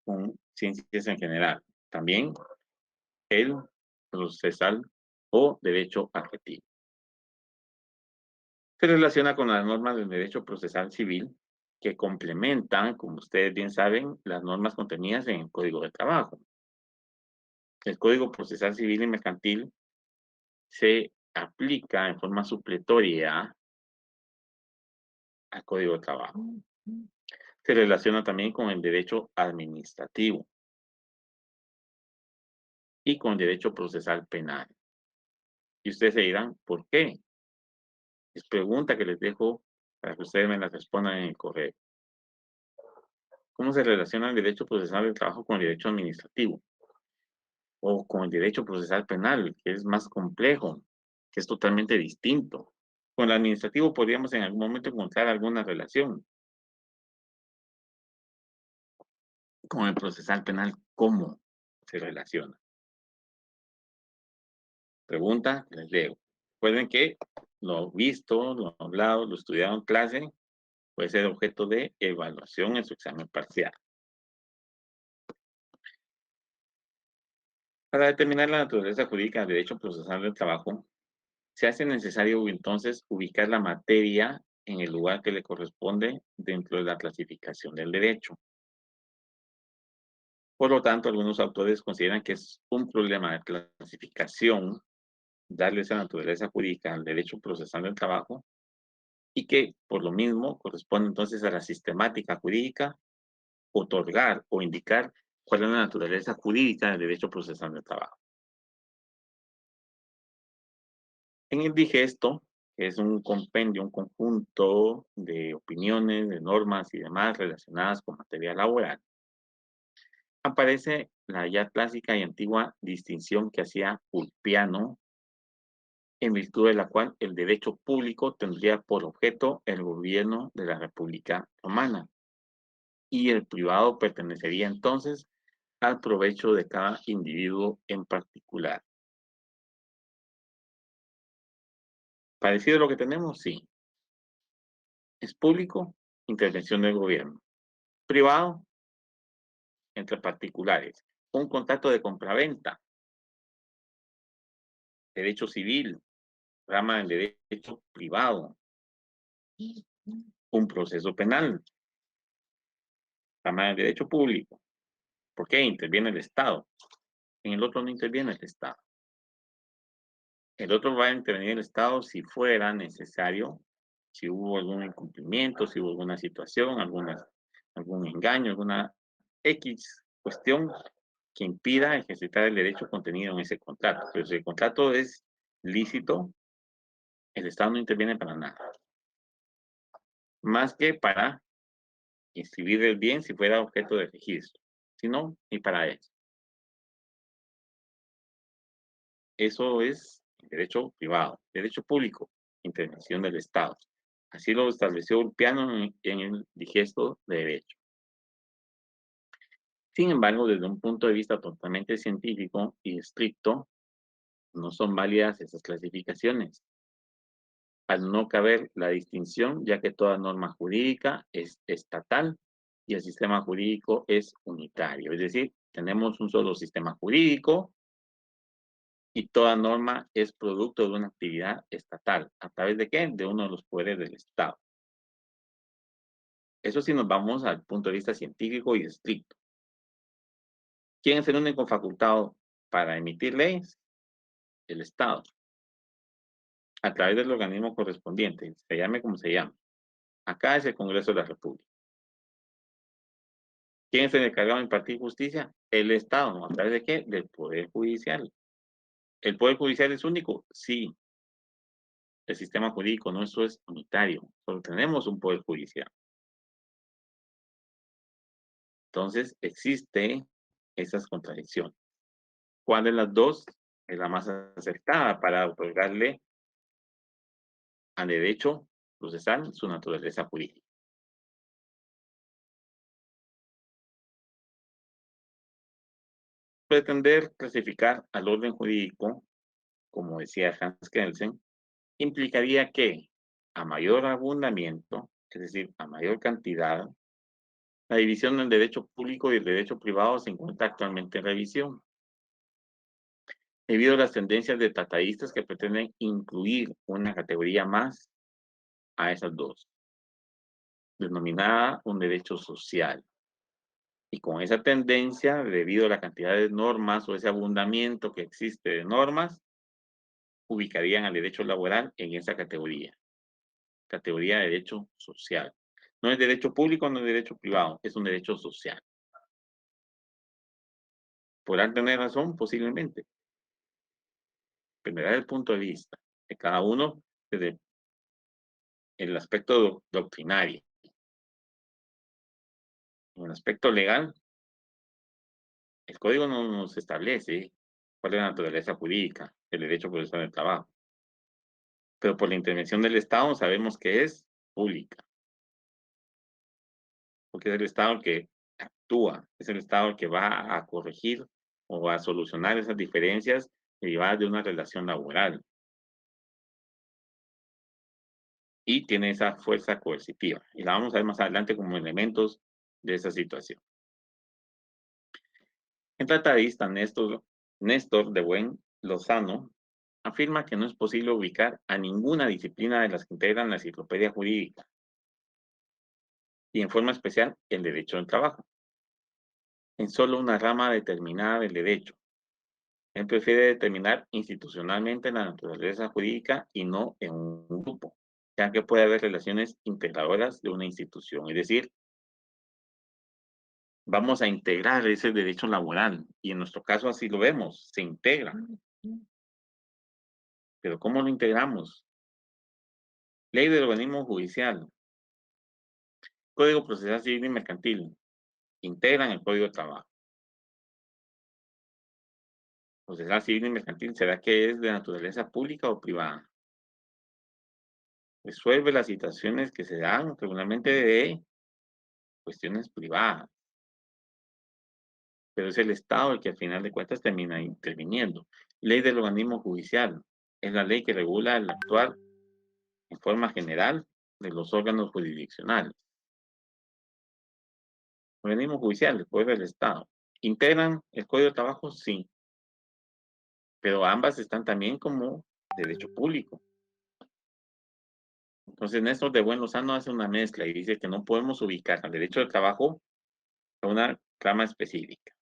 con ciencias en general, también el procesal o derecho adjetivo. Se relaciona con las normas del derecho procesal civil que complementan, como ustedes bien saben, las normas contenidas en el Código de Trabajo. El Código Procesal Civil y Mercantil se aplica en forma supletoria al Código de Trabajo. Se relaciona también con el derecho administrativo y con el derecho procesal penal. Y ustedes se dirán, ¿por qué? Es pregunta que les dejo para que ustedes me la respondan en el correo. ¿Cómo se relaciona el derecho procesal del trabajo con el derecho administrativo? O con el derecho procesal penal, que es más complejo, que es totalmente distinto. Con el administrativo podríamos en algún momento encontrar alguna relación. Con el procesal penal, ¿cómo se relaciona? Pregunta, les leo. Recuerden que lo visto, lo hablado, lo estudiado en clase puede ser objeto de evaluación en su examen parcial. Para determinar la naturaleza jurídica del derecho procesal del trabajo, se hace necesario entonces ubicar la materia en el lugar que le corresponde dentro de la clasificación del derecho. Por lo tanto, algunos autores consideran que es un problema de clasificación darle esa naturaleza jurídica al derecho procesal del trabajo y que, por lo mismo, corresponde entonces a la sistemática jurídica otorgar o indicar cuál es la naturaleza jurídica del derecho procesal del trabajo. En el digesto, que es un compendio, un conjunto de opiniones, de normas y demás relacionadas con materia laboral, aparece la ya clásica y antigua distinción que hacía Ulpiano, en virtud de la cual el derecho público tendría por objeto el gobierno de la República Romana y el privado pertenecería entonces al provecho de cada individuo en particular. ¿Parecido a lo que tenemos? Sí. Es público, intervención del gobierno. Privado, entre particulares. Un contrato de compraventa, derecho civil, rama del derecho privado. Un proceso penal, rama del derecho público. ¿Por qué? Interviene el Estado. En el otro no interviene el Estado. El otro va a intervenir el Estado si fuera necesario, si hubo algún incumplimiento, si hubo alguna situación, algún engaño, alguna X cuestión que impida ejercitar el derecho contenido en ese contrato. Pero si el contrato es lícito, el Estado no interviene para nada. Más que para inscribir el bien si fuera objeto de registro. Si no, ni para eso. Eso es derecho privado. Derecho público, intervención del Estado. Así lo estableció Ulpiano en el Digesto de Derecho. Sin embargo, desde un punto de vista totalmente científico y estricto, no son válidas esas clasificaciones, al no caber la distinción, ya que toda norma jurídica es estatal y el sistema jurídico es unitario. Es decir, tenemos un solo sistema jurídico y toda norma es producto de una actividad estatal. ¿A través de qué? De uno de los poderes del Estado. Eso sí nos vamos al punto de vista científico y estricto. ¿Quién es el único facultado para emitir leyes? El Estado, a través del organismo correspondiente, se llame como se llame. Acá es el Congreso de la República. ¿Quién es el encargado de impartir justicia? El Estado, ¿a través de qué? Del Poder Judicial. ¿El Poder Judicial es único? Sí. El sistema jurídico nuestro es unitario, solo tenemos un Poder Judicial. Entonces, existe esas contradicciones. ¿Cuál de las dos es la más acertada para otorgarle al derecho procesal su naturaleza jurídica? Pretender clasificar al orden jurídico, como decía Hans Kelsen, implicaría que a mayor abundamiento, es decir, a mayor cantidad, la división del derecho público y el derecho privado se encuentra actualmente en revisión, debido a las tendencias de tratadistas que pretenden incluir una categoría más a esas dos, denominada un derecho social. Y con esa tendencia, debido a la cantidad de normas o ese abundamiento que existe de normas, ubicarían al derecho laboral en esa categoría de derecho social. No es derecho público, no es derecho privado, es un derecho social. Podrán tener razón, posiblemente. Dependerá del punto de vista de cada uno desde el aspecto doctrinario. En el aspecto legal, el código no nos establece cuál es la naturaleza jurídica del derecho procesal del trabajo. Pero por la intervención del Estado sabemos que es pública, porque es el Estado el que actúa, es el Estado el que va a corregir o a solucionar esas diferencias derivadas de una relación laboral. Y tiene esa fuerza coercitiva. Y la vamos a ver más adelante como elementos de esa situación. El tratadista Néstor de Buen Lozano afirma que no es posible ubicar a ninguna disciplina de las que integran la enciclopedia jurídica, y en forma especial el derecho del trabajo, en solo una rama determinada del derecho. Él prefiere determinar institucionalmente la naturaleza jurídica y no en un grupo, ya que puede haber relaciones integradoras de una institución. Es decir, vamos a integrar ese derecho laboral y en nuestro caso así lo vemos, se integra. Pero ¿cómo lo integramos? Ley del organismo judicial, Código Procesal Civil y Mercantil, integran el Código de Trabajo. Procesal Civil y Mercantil, ¿será que es de naturaleza pública o privada? Resuelve las situaciones que se dan regularmente de cuestiones privadas. pero es el Estado el que al final de cuentas termina interviniendo. Ley del organismo judicial es la ley que regula el actuar en forma general de los órganos jurisdiccionales. Organismo judicial, el poder del Estado. ¿Integran el Código de Trabajo? Sí, pero ambas están también como derecho público. Entonces, Néstor de Buen Lozano hace una mezcla y dice que no podemos ubicar al derecho del trabajo a una rama específica.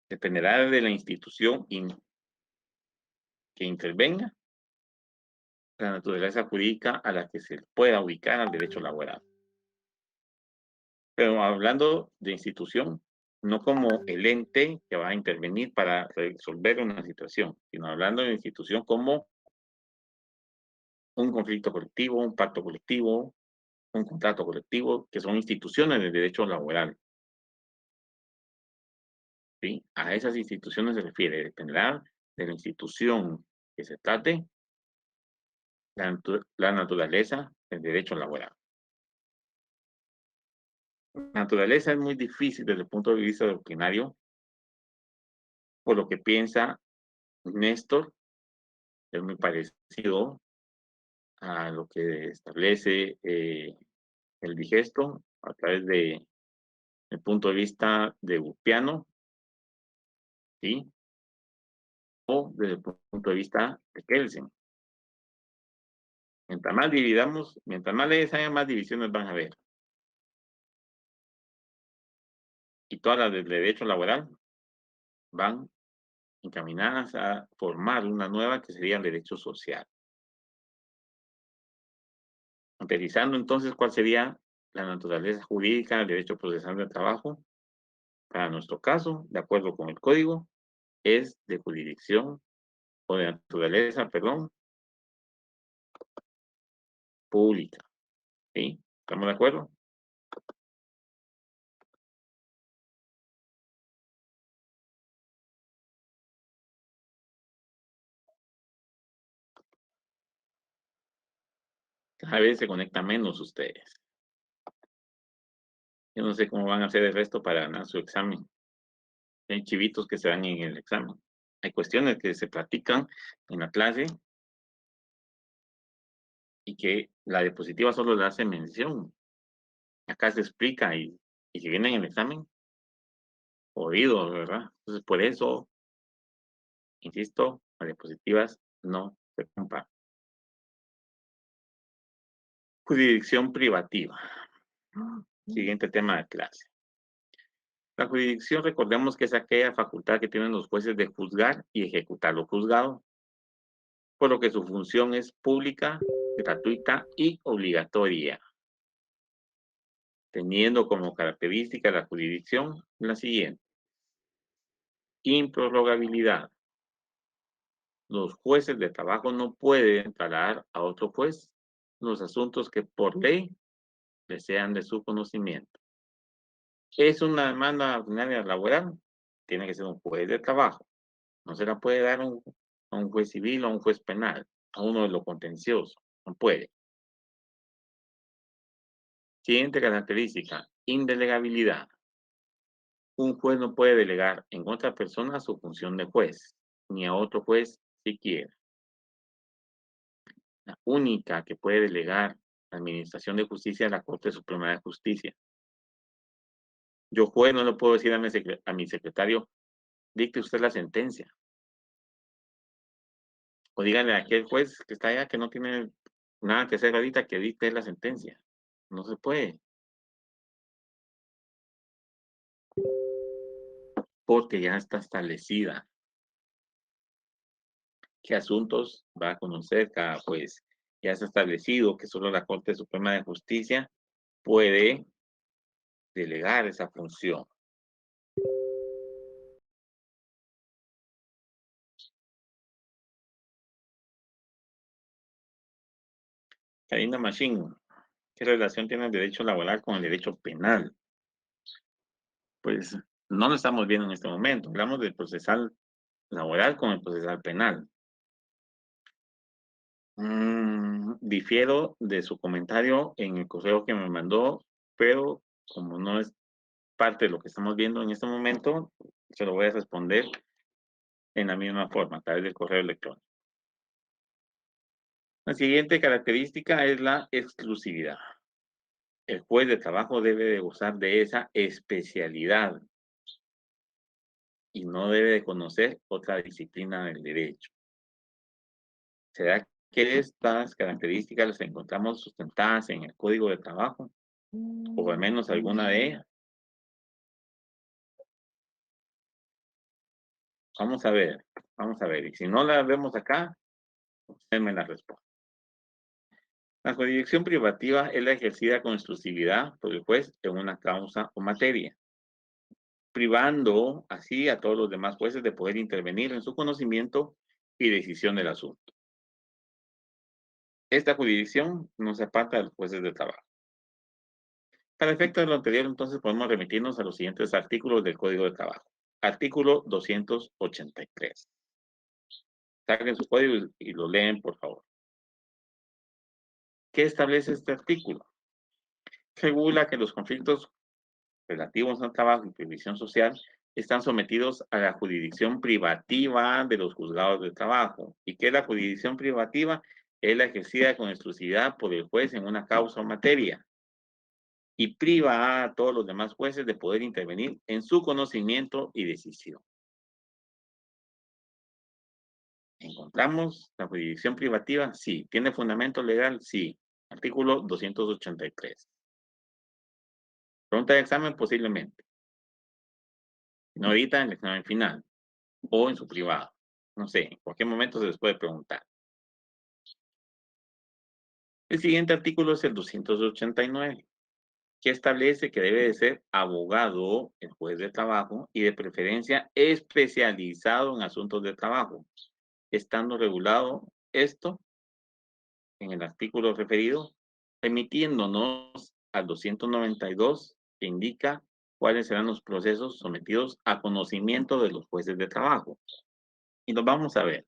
Dependerá de la institución que intervenga la naturaleza jurídica a la que se pueda ubicar al derecho laboral. Pero hablando de institución, no como el ente que va a intervenir para resolver una situación, sino hablando de institución como un conflicto colectivo, un pacto colectivo, un contrato colectivo, que son instituciones del derecho laboral. ¿Sí? A esas instituciones se refiere, dependerá de la institución que se trate, la naturaleza del derecho laboral. La naturaleza es muy difícil desde el punto de vista doctrinario, por lo que piensa Néstor, es muy parecido a lo que establece el digesto a través de el punto de vista de Bupiano, ¿sí? O desde el punto de vista de Kelsen. Mientras más dividamos, mientras más leyes haya, más divisiones van a haber. Y todas las del derecho laboral van encaminadas a formar una nueva que sería el derecho social. Analizando entonces cuál sería la naturaleza jurídica del derecho procesal del trabajo, para nuestro caso, de acuerdo con el código, es de jurisdicción o de naturaleza, perdón, pública. ¿Sí? ¿Estamos de acuerdo? Cada vez se conectan menos ustedes. Yo no sé cómo van a hacer el resto para ganar su examen. Hay chivitos que se dan en el examen. Hay cuestiones que se platican en la clase y que la diapositiva solo le hace mención. Acá se explica y si viene en el examen, oído, ¿verdad? Entonces, por eso, insisto, las diapositivas no se comparten. Jurisdicción privativa. Siguiente tema de clase. La jurisdicción, recordemos que es aquella facultad que tienen los jueces de juzgar y ejecutar lo juzgado, por lo que su función es pública, gratuita y obligatoria, teniendo como característica la jurisdicción la siguiente: improrrogabilidad. Los jueces de trabajo no pueden trasladar a otro juez los asuntos que por ley les sean de su conocimiento. ¿Es una demanda ordinaria laboral? Tiene que ser un juez de trabajo. No se la puede dar a un juez civil o a un juez penal, a uno de lo contencioso. No puede. Siguiente característica: indelegabilidad. Un juez no puede delegar en otra persona su función de juez, ni a otro juez siquiera. La única que puede delegar la administración de justicia es la Corte Suprema de Justicia. Yo, juez, no le puedo decir a mi secretario, dicte usted la sentencia. O díganle a aquel juez que está allá que no tiene nada que hacer ahorita que dicte la sentencia. No se puede, porque ya está establecida qué asuntos va a conocer cada juez. Ya está establecido que solo la Corte Suprema de Justicia puede delegar esa función. Karina Machín, ¿qué relación tiene el derecho laboral con el derecho penal? Pues no lo estamos viendo en este momento. Hablamos del procesal laboral con el procesal penal. Difiero de su comentario en el correo que me mandó, pero como no es parte de lo que estamos viendo en este momento, se lo voy a responder en la misma forma, a través del correo electrónico. La siguiente característica es la exclusividad. El juez de trabajo debe de gozar de esa especialidad y no debe de conocer otra disciplina del derecho. ¿Será que estas características las encontramos sustentadas en el Código de Trabajo? O al menos alguna de ellas. Vamos a ver, vamos a ver. Y si no la vemos acá, usted me la responde. La jurisdicción privativa es la ejercida con exclusividad por el juez en una causa o materia, privando así a todos los demás jueces de poder intervenir en su conocimiento y decisión del asunto. Esta jurisdicción no se aparta de los jueces de trabajo. Para efectos de lo anterior, entonces podemos remitirnos a los siguientes artículos del Código de Trabajo. Artículo 283. Saquen su código y lo leen, por favor. ¿Qué establece este artículo? Regula que los conflictos relativos al trabajo y previsión social están sometidos a la jurisdicción privativa de los juzgados de trabajo. ¿Y qué es la jurisdicción privativa? Es la ejercida con exclusividad por el juez en una causa o materia y priva a todos los demás jueces de poder intervenir en su conocimiento y decisión. ¿Encontramos la jurisdicción privativa? Sí. ¿Tiene fundamento legal? Sí. Artículo 283. Pregunta de examen, posiblemente. No ahorita en el examen final o en su privado. No sé, en cualquier momento se les puede preguntar. El siguiente artículo es el 289, que establece que debe de ser abogado el juez de trabajo y de preferencia especializado en asuntos de trabajo, estando regulado esto en el artículo referido, remitiéndonos al 292, que indica cuáles serán los procesos sometidos a conocimiento de los jueces de trabajo. Y los vamos a ver.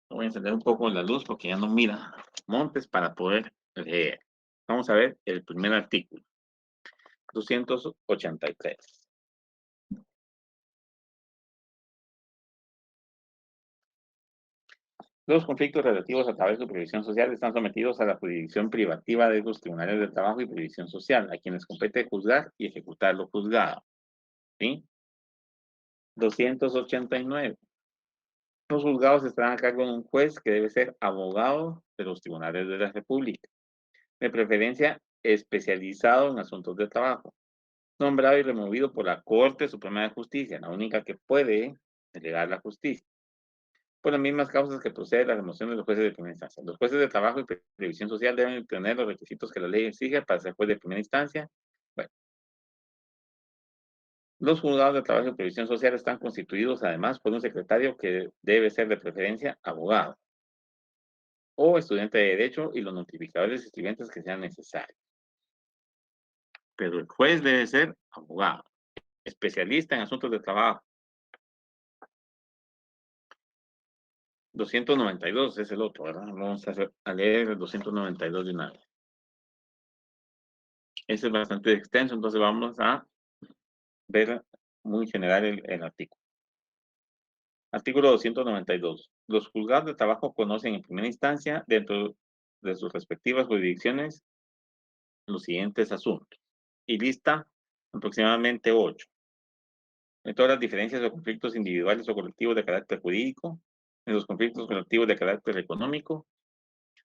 Voy a encender un poco la luz porque ya no mira montes para poder leer. Vamos a ver el primer artículo. 283. Los conflictos relativos a través de previsión social están sometidos a la jurisdicción privativa de los tribunales de trabajo y previsión social, a quienes compete juzgar y ejecutar lo juzgado. ¿Sí? 289. Los juzgados estarán a cargo de un juez que debe ser abogado de los tribunales de la República, de preferencia especializado en asuntos de trabajo, nombrado y removido por la Corte Suprema de Justicia, la única que puede delegar la justicia, por las mismas causas que procede la remoción de los jueces de primera instancia. Los jueces de trabajo y previsión social deben tener los requisitos que la ley exige para ser juez de primera instancia. Bueno, los juzgados de trabajo y previsión social están constituidos además por un secretario que debe ser de preferencia abogado o estudiante de derecho y los notificadores y escribientes que sean necesarios. Pero el juez debe ser abogado, especialista en asuntos de trabajo. 292 es el otro, ¿verdad? Vamos a leer el 292 de una vez. Ese es bastante extenso, entonces vamos a ver muy general el artículo. Artículo 292. Los juzgados de trabajo conocen en primera instancia, dentro de sus respectivas jurisdicciones, los siguientes asuntos. Y lista aproximadamente 8. En todas las diferencias o conflictos individuales o colectivos de carácter jurídico, en los conflictos colectivos de carácter económico,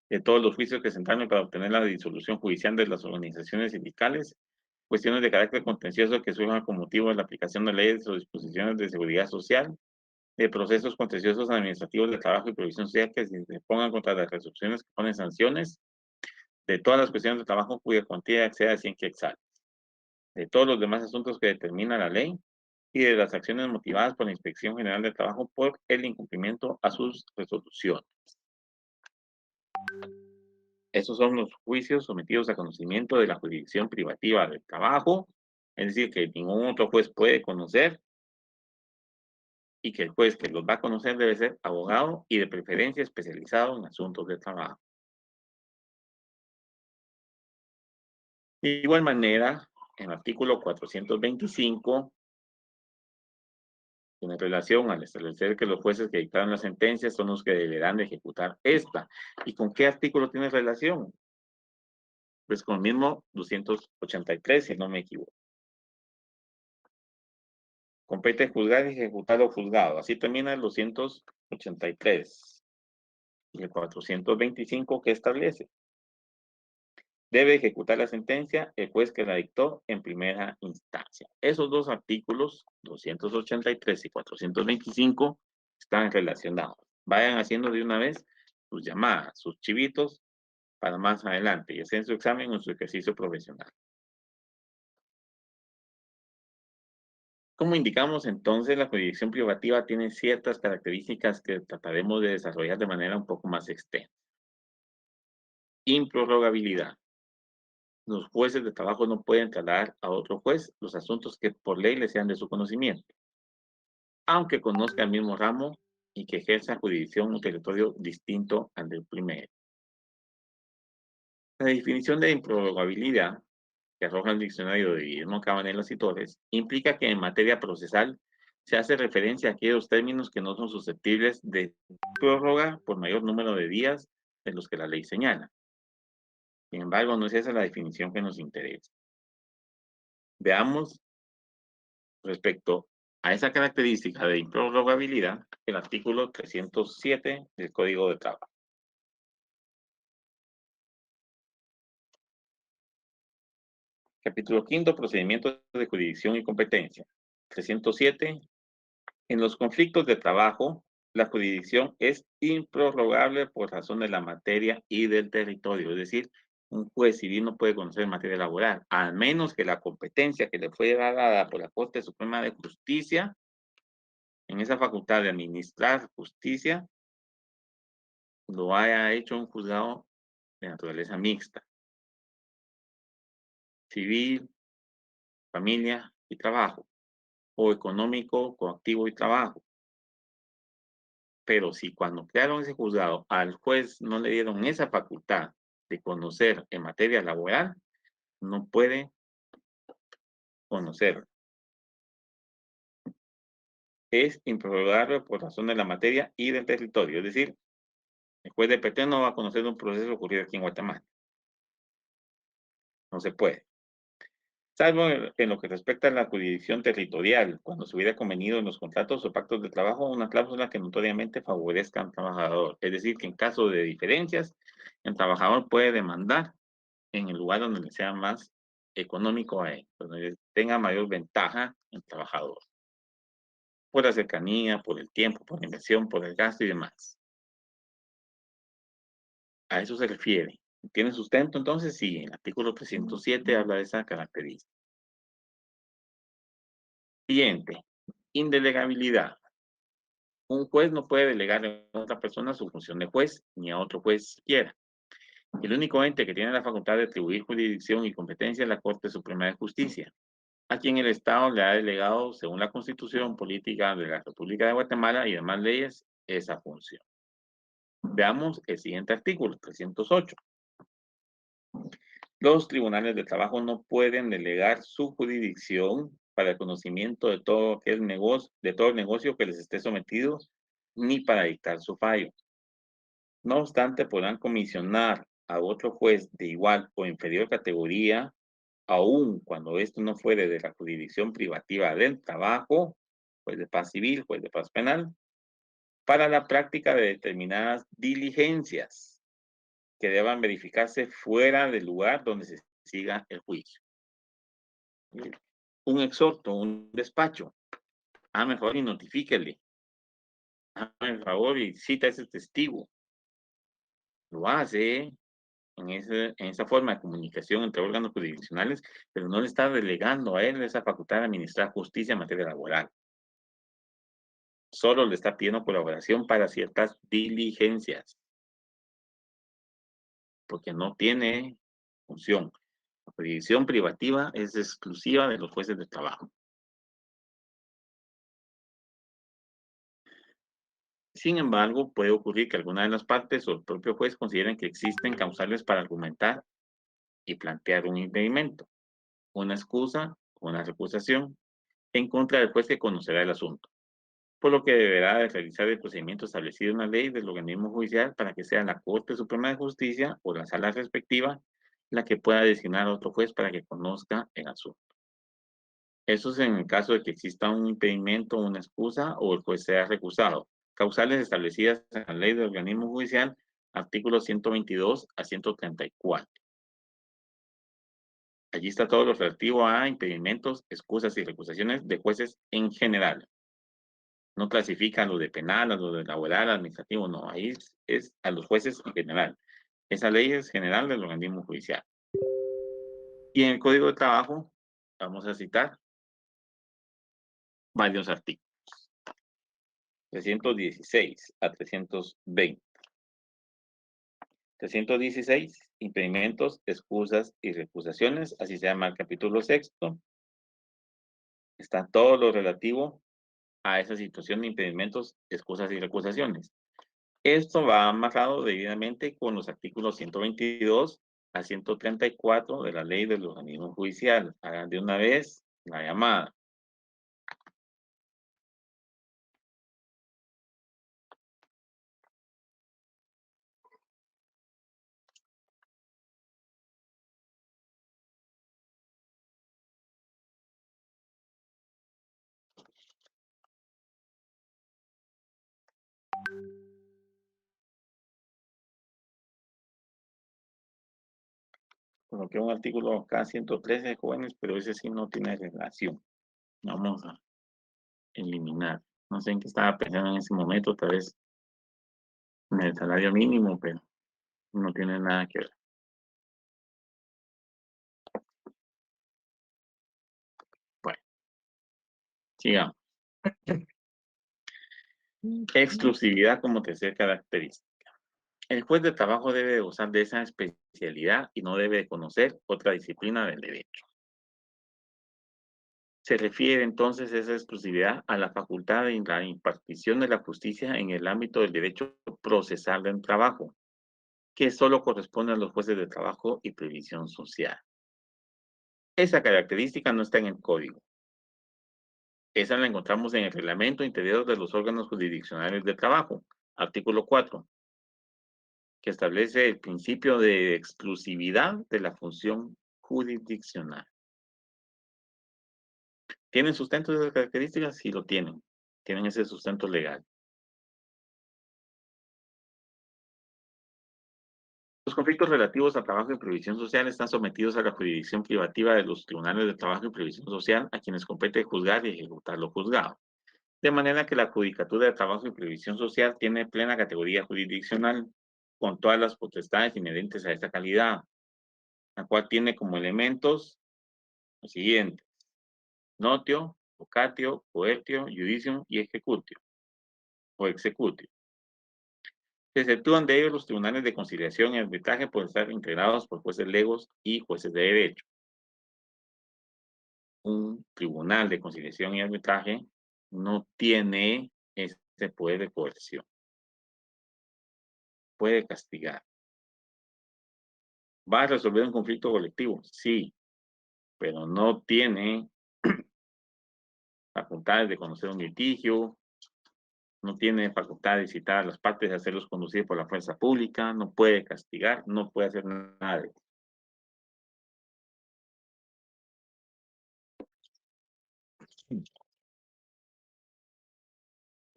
de todos los juicios que se entablen para obtener la disolución judicial de las organizaciones sindicales, cuestiones de carácter contencioso que surjan con motivo de la aplicación de leyes o disposiciones de seguridad social, de procesos contenciosos administrativos de trabajo y previsión social que se interpongan contra las resoluciones que ponen sanciones, de todas las cuestiones de trabajo cuya cuantía exceda a 100 quetzales, de todos los demás asuntos que determina la ley y de las acciones motivadas por la Inspección General de Trabajo por el incumplimiento a sus resoluciones. Esos son los juicios sometidos a conocimiento de la jurisdicción privativa del trabajo, es decir, que ningún otro juez puede conocer y que el juez que los va a conocer debe ser abogado y de preferencia especializado en asuntos de trabajo. De igual manera, en el artículo 425, en relación al establecer que los jueces que dictaron la sentencia son los que deberán de ejecutar esta. ¿Y con qué artículo tiene relación? Pues con el mismo 283, si no me equivoco. Compete juzgar, ejecutar o juzgado. Así termina el 283. Y el 425, ¿qué establece? Debe ejecutar la sentencia el juez que la dictó en primera instancia. Esos dos artículos, 283 y 425, están relacionados. Vayan haciendo de una vez sus llamadas, sus chivitos, para más adelante, ya sea en su examen o en su ejercicio profesional. Como indicamos entonces, la jurisdicción privativa tiene ciertas características que trataremos de desarrollar de manera un poco más extensa. Improrrogabilidad. Los jueces de trabajo no pueden trasladar a otro juez los asuntos que por ley le sean de su conocimiento, aunque conozca el mismo ramo y que ejerza jurisdicción en un territorio distinto al del primero. La definición de improrrogabilidad que arroja el diccionario de Guillermo Cabanellas y Torres implica que en materia procesal se hace referencia a aquellos términos que no son susceptibles de prórroga por mayor número de días de los que la ley señala. Sin embargo, no es esa la definición que nos interesa. Veamos respecto a esa característica de improrrogabilidad el artículo 307 del Código de Trabajo. Capítulo quinto, procedimientos de jurisdicción y competencia. 307. En los conflictos de trabajo, la jurisdicción es improrrogable por razón de la materia y del territorio. Es decir, un juez civil no puede conocer materia laboral, al menos que la competencia que le fue dada por la Corte Suprema de Justicia, en esa facultad de administrar justicia, lo haya hecho un juzgado de naturaleza mixta, civil, familia y trabajo, o económico, coactivo y trabajo. Pero si cuando crearon ese juzgado al juez no le dieron esa facultad de conocer en materia laboral, no puede conocer. Es improrrogable por razón de la materia y del territorio. Es decir, el juez de Petén no va a conocer un proceso ocurrido aquí en Guatemala. No se puede. Salvo en lo que respecta a la jurisdicción territorial, cuando se hubiera convenido en los contratos o pactos de trabajo una cláusula que notoriamente favorezca al trabajador. Es decir, que en caso de diferencias, el trabajador puede demandar en el lugar donde le sea más económico a él, donde tenga mayor ventaja el trabajador, por la cercanía, por el tiempo, por la inversión, por el gasto y demás. A eso se refiere. ¿Tiene sustento entonces? Sí, el artículo 307 habla de esa característica. Siguiente, indelegabilidad. Un juez no puede delegar a otra persona su función de juez, ni a otro juez siquiera. El único ente que tiene la facultad de atribuir jurisdicción y competencia es la Corte Suprema de Justicia, a quien el Estado le ha delegado, según la Constitución Política de la República de Guatemala y demás leyes, esa función. Veamos el siguiente artículo, 308. Los tribunales de trabajo no pueden delegar su jurisdicción para el conocimiento de todo el negocio que les esté sometido, ni para dictar su fallo. No obstante, podrán comisionar a otro juez de igual o inferior categoría, aun cuando esto no fuere de la jurisdicción privativa del trabajo, juez de paz civil, juez de paz penal, para la práctica de determinadas diligencias que deban verificarse fuera del lugar donde se siga el juicio. Un exhorto, un despacho, mejor y notifíquele, el favor y cita a ese testigo. Lo hace en esa forma de comunicación entre órganos jurisdiccionales, pero no le está delegando a él esa facultad de administrar justicia en materia laboral. Solo le está pidiendo colaboración para ciertas diligencias, porque no tiene función. La jurisdicción privativa es exclusiva de los jueces de trabajo. Sin embargo, puede ocurrir que alguna de las partes o el propio juez consideren que existen causales para argumentar y plantear un impedimento, una excusa o una recusación en contra del juez que conocerá el asunto, por lo que deberá de realizar el procedimiento establecido en la ley del organismo judicial para que sea la Corte Suprema de Justicia o la sala respectiva la que pueda designar a otro juez para que conozca el asunto. Eso es en el caso de que exista un impedimento, una excusa o el juez sea recusado. Causales establecidas en la ley del organismo judicial, artículos 122 a 134. Allí está todo lo relativo a impedimentos, excusas y recusaciones de jueces en general. No clasifican lo de penal, a lo de laboral, administrativo, no. Ahí es a los jueces en general. Esa ley es general del organismo judicial. Y en el Código de Trabajo, vamos a citar varios artículos. 316 a 320. 316, impedimentos, excusas y recusaciones, así se llama el capítulo sexto. Está todo lo relativo a esa situación de impedimentos, excusas y recusaciones. Esto va amarrado debidamente con los artículos 122 a 134 de la ley del organismo judicial. Hagan de una vez la llamada. Coloqué un artículo acá, 113 jóvenes, pero ese sí no tiene relación. Vamos a eliminar. No sé en qué estaba pensando en ese momento, tal vez en el salario mínimo, pero no tiene nada que ver. Bueno, sigamos. Exclusividad como tercera característica. El juez de trabajo debe gozar de esa especialidad y no debe conocer otra disciplina del derecho. Se refiere entonces esa exclusividad a la facultad de la impartición de la justicia en el ámbito del derecho procesal del trabajo, que solo corresponde a los jueces de trabajo y previsión social. Esa característica no está en el código. Esa la encontramos en el Reglamento Interior de los órganos jurisdiccionales de trabajo, artículo 4, que establece el principio de exclusividad de la función jurisdiccional. ¿Tienen sustento de esas características? Sí lo tienen. Tienen ese sustento legal. Los conflictos relativos a trabajo y previsión social están sometidos a la jurisdicción privativa de los tribunales de trabajo y previsión social, a quienes compete juzgar y ejecutar lo juzgado. De manera que la Judicatura de Trabajo y Previsión Social tiene plena categoría jurisdiccional, con todas las potestades inherentes a esta calidad, la cual tiene como elementos los siguientes: notio, vocatio, coertio, judicium y ejecutio, o executio. Se exceptúan de ellos los tribunales de conciliación y arbitraje por estar integrados por jueces legos y jueces de derecho. Un tribunal de conciliación y arbitraje no tiene ese poder de coerción. Puede castigar. ¿Va a resolver un conflicto colectivo? Sí, pero no tiene facultades de conocer un litigio, no tiene facultad de citar a las partes, de hacerlos conducir por la fuerza pública, no puede castigar, no puede hacer nada de eso.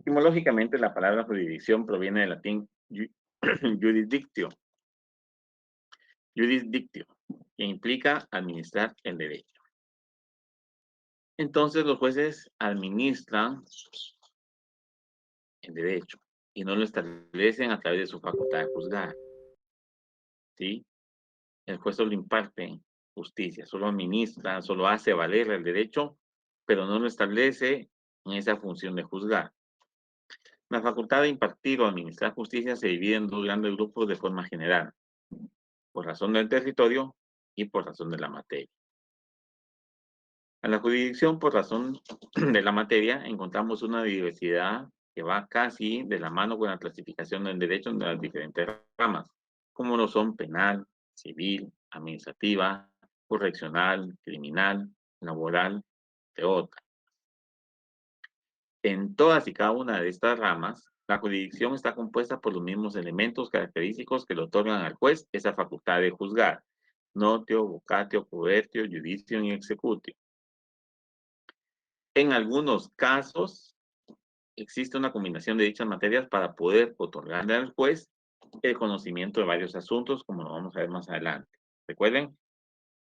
Etimológicamente, la palabra jurisdicción proviene del latín jurisdictio, jurisdictio, que implica administrar el derecho. Entonces, los jueces administran el derecho y no lo establecen a través de su facultad de juzgar, ¿sí? El juez solo imparte justicia, solo administra, solo hace valer el derecho, pero no lo establece en esa función de juzgar. La facultad de impartir o administrar justicia se divide en dos grandes grupos de forma general: por razón del territorio y por razón de la materia. En la jurisdicción por razón de la materia encontramos una diversidad que va casi de la mano con la clasificación del derecho en las diferentes ramas, como lo son penal, civil, administrativa, correccional, criminal, laboral, de otras. En todas y cada una de estas ramas, la jurisdicción está compuesta por los mismos elementos característicos que le otorgan al juez esa facultad de juzgar: notio, vocatio, coertio, judicio y executio. En algunos casos, existe una combinación de dichas materias para poder otorgarle al juez el conocimiento de varios asuntos, como lo vamos a ver más adelante. Recuerden,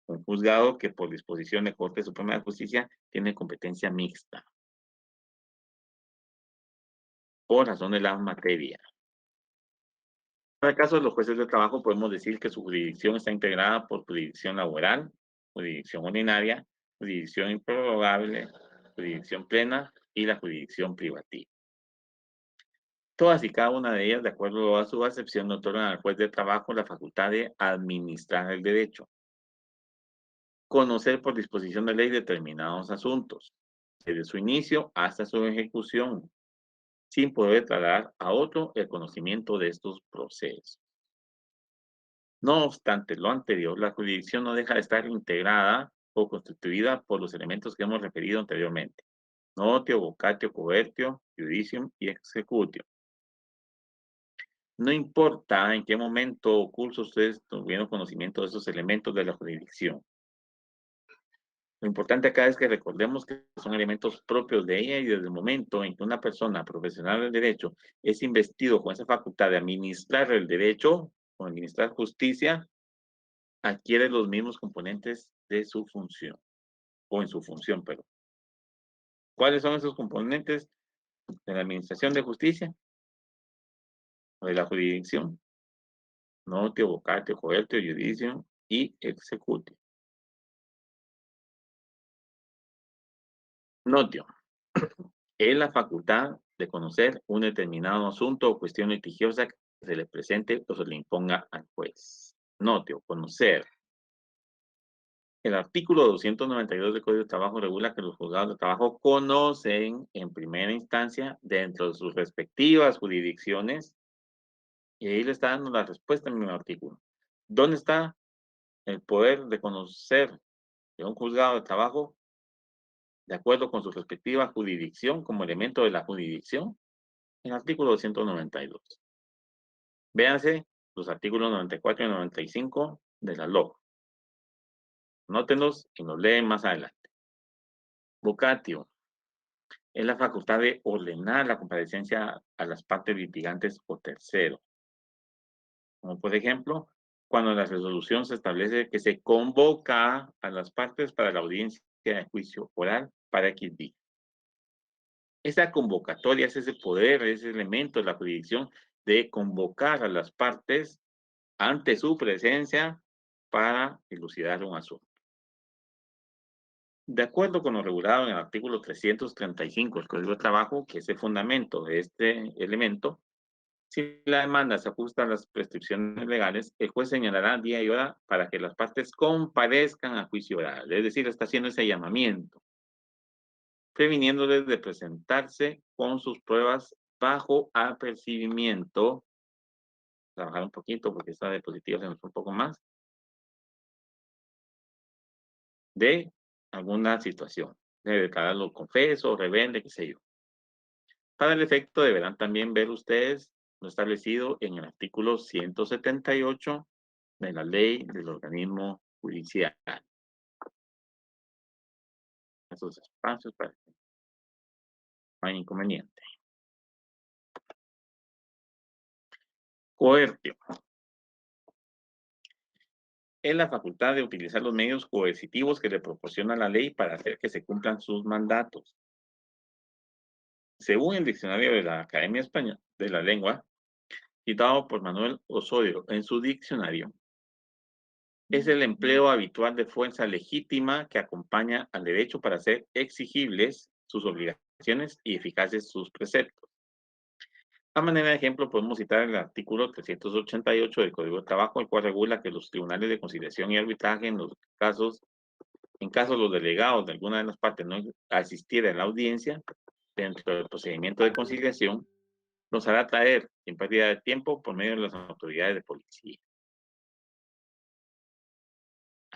un juzgado que por disposición de Corte Suprema de Justicia tiene competencia mixta por razón de la materia. En el caso de los jueces de trabajo, podemos decir que su jurisdicción está integrada por jurisdicción laboral, jurisdicción ordinaria, jurisdicción improrrogable, jurisdicción plena y la jurisdicción privativa. Todas y cada una de ellas, de acuerdo a su acepción, otorgan al juez de trabajo la facultad de administrar el derecho, conocer por disposición de ley determinados asuntos, desde su inicio hasta su ejecución, sin poder trasladar a otro el conocimiento de estos procesos. No obstante lo anterior, la jurisdicción no deja de estar integrada o constituida por los elementos que hemos referido anteriormente: notio, vocatio, coertio, judicium y executio. No importa en qué momento o curso ustedes tuvieron conocimiento de esos elementos de la jurisdicción. Lo importante acá es que recordemos que son elementos propios de ella, y desde el momento en que una persona profesional del derecho es investido con esa facultad de administrar el derecho o administrar justicia, adquiere los mismos componentes de su función, o en su función, pero ¿cuáles son esos componentes de la administración de justicia o de la jurisdicción? Notio, vocatio, coertio, judicio y executio. Notio es la facultad de conocer un determinado asunto o cuestión litigiosa que se le presente o se le imponga al juez. Notio, conocer. El artículo 292 del Código de Trabajo regula que los juzgados de trabajo conocen en primera instancia, dentro de sus respectivas jurisdicciones, y ahí le está dando la respuesta en el artículo. ¿Dónde está el poder de conocer de un juzgado de trabajo de acuerdo con su respectiva jurisdicción como elemento de la jurisdicción? En el artículo 292. Véanse los artículos 94 y 95 de la LOC. Nótenlos y nos leen más adelante. Vocatio es la facultad de ordenar la comparecencia a las partes litigantes o terceros. Como por ejemplo, cuando en la resolución se establece que se convoca a las partes para la audiencia de juicio oral para X día. Esa convocatoria es ese poder, ese elemento de la jurisdicción de convocar a las partes ante su presencia para elucidar un asunto. De acuerdo con lo regulado en el artículo 335 del Código de Trabajo, que es el fundamento de este elemento, si la demanda se ajusta a las prescripciones legales, el juez señalará día y hora para que las partes comparezcan a juicio oral, es decir, está haciendo ese llamamiento, previniéndoles de presentarse con sus pruebas bajo apercibimiento. Trabajar un poquito porque esta diapositiva se nos fue un poco más, de alguna situación, de declararlo confeso, rebelde, qué sé yo. Para el efecto deberán también ver ustedes lo establecido en el artículo 178 de la ley del organismo judicial. Esos espacios para que no hay inconveniente. Coercio es la facultad de utilizar los medios coercitivos que le proporciona la ley para hacer que se cumplan sus mandatos. Según el diccionario de la Academia Española de la Lengua, citado por Manuel Osorio en su diccionario, es el empleo habitual de fuerza legítima que acompaña al derecho para hacer exigibles sus obligaciones y eficaces sus preceptos. A manera de ejemplo, podemos citar el artículo 388 del Código de Trabajo, el cual regula que los tribunales de conciliación y arbitraje, en caso los delegados de alguna de las partes no asistieran a la audiencia dentro del procedimiento de conciliación, los hará traer sin pérdida de tiempo por medio de las autoridades de policía.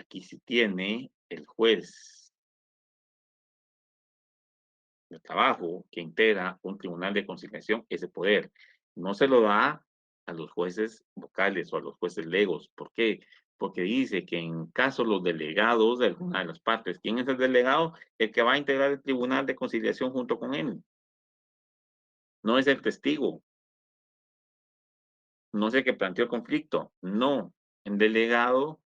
aquí sí tiene el juez de trabajo que integra un tribunal de conciliación ese poder. No se lo da a los jueces vocales o a los jueces legos. ¿Por qué? Porque dice que en caso los delegados de alguna de las partes, ¿quién es el delegado? El que va a integrar el tribunal de conciliación junto con él. No es el testigo, no es el que planteó el conflicto, no. El delegado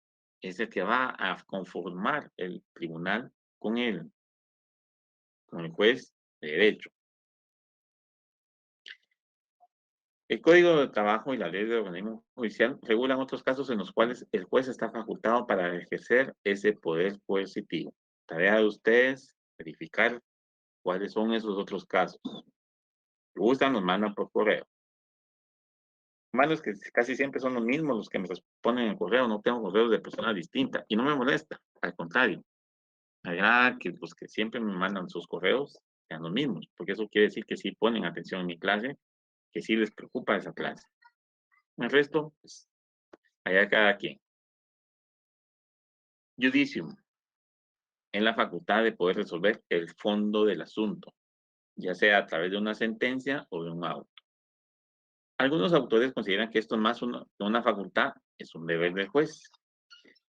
es el que va a conformar el tribunal con él, con el juez de derecho. El Código de Trabajo y la Ley del Organismo Judicial regulan otros casos en los cuales el juez está facultado para ejercer ese poder coercitivo. Tarea de ustedes, verificar cuáles son esos otros casos. Si gustan, nos mandan por correo. Malos que casi siempre son los mismos los que me responden en correo, no tengo correos de personas distintas y no me molesta, al contrario, me agrada que los que siempre me mandan sus correos sean los mismos, porque eso quiere decir que sí ponen atención en mi clase, que sí les preocupa esa clase. El resto, pues, allá cada quien. Judicium, en la facultad de poder resolver el fondo del asunto, ya sea a través de una sentencia o de un auto. Algunos autores consideran que esto más que una facultad es un deber del juez,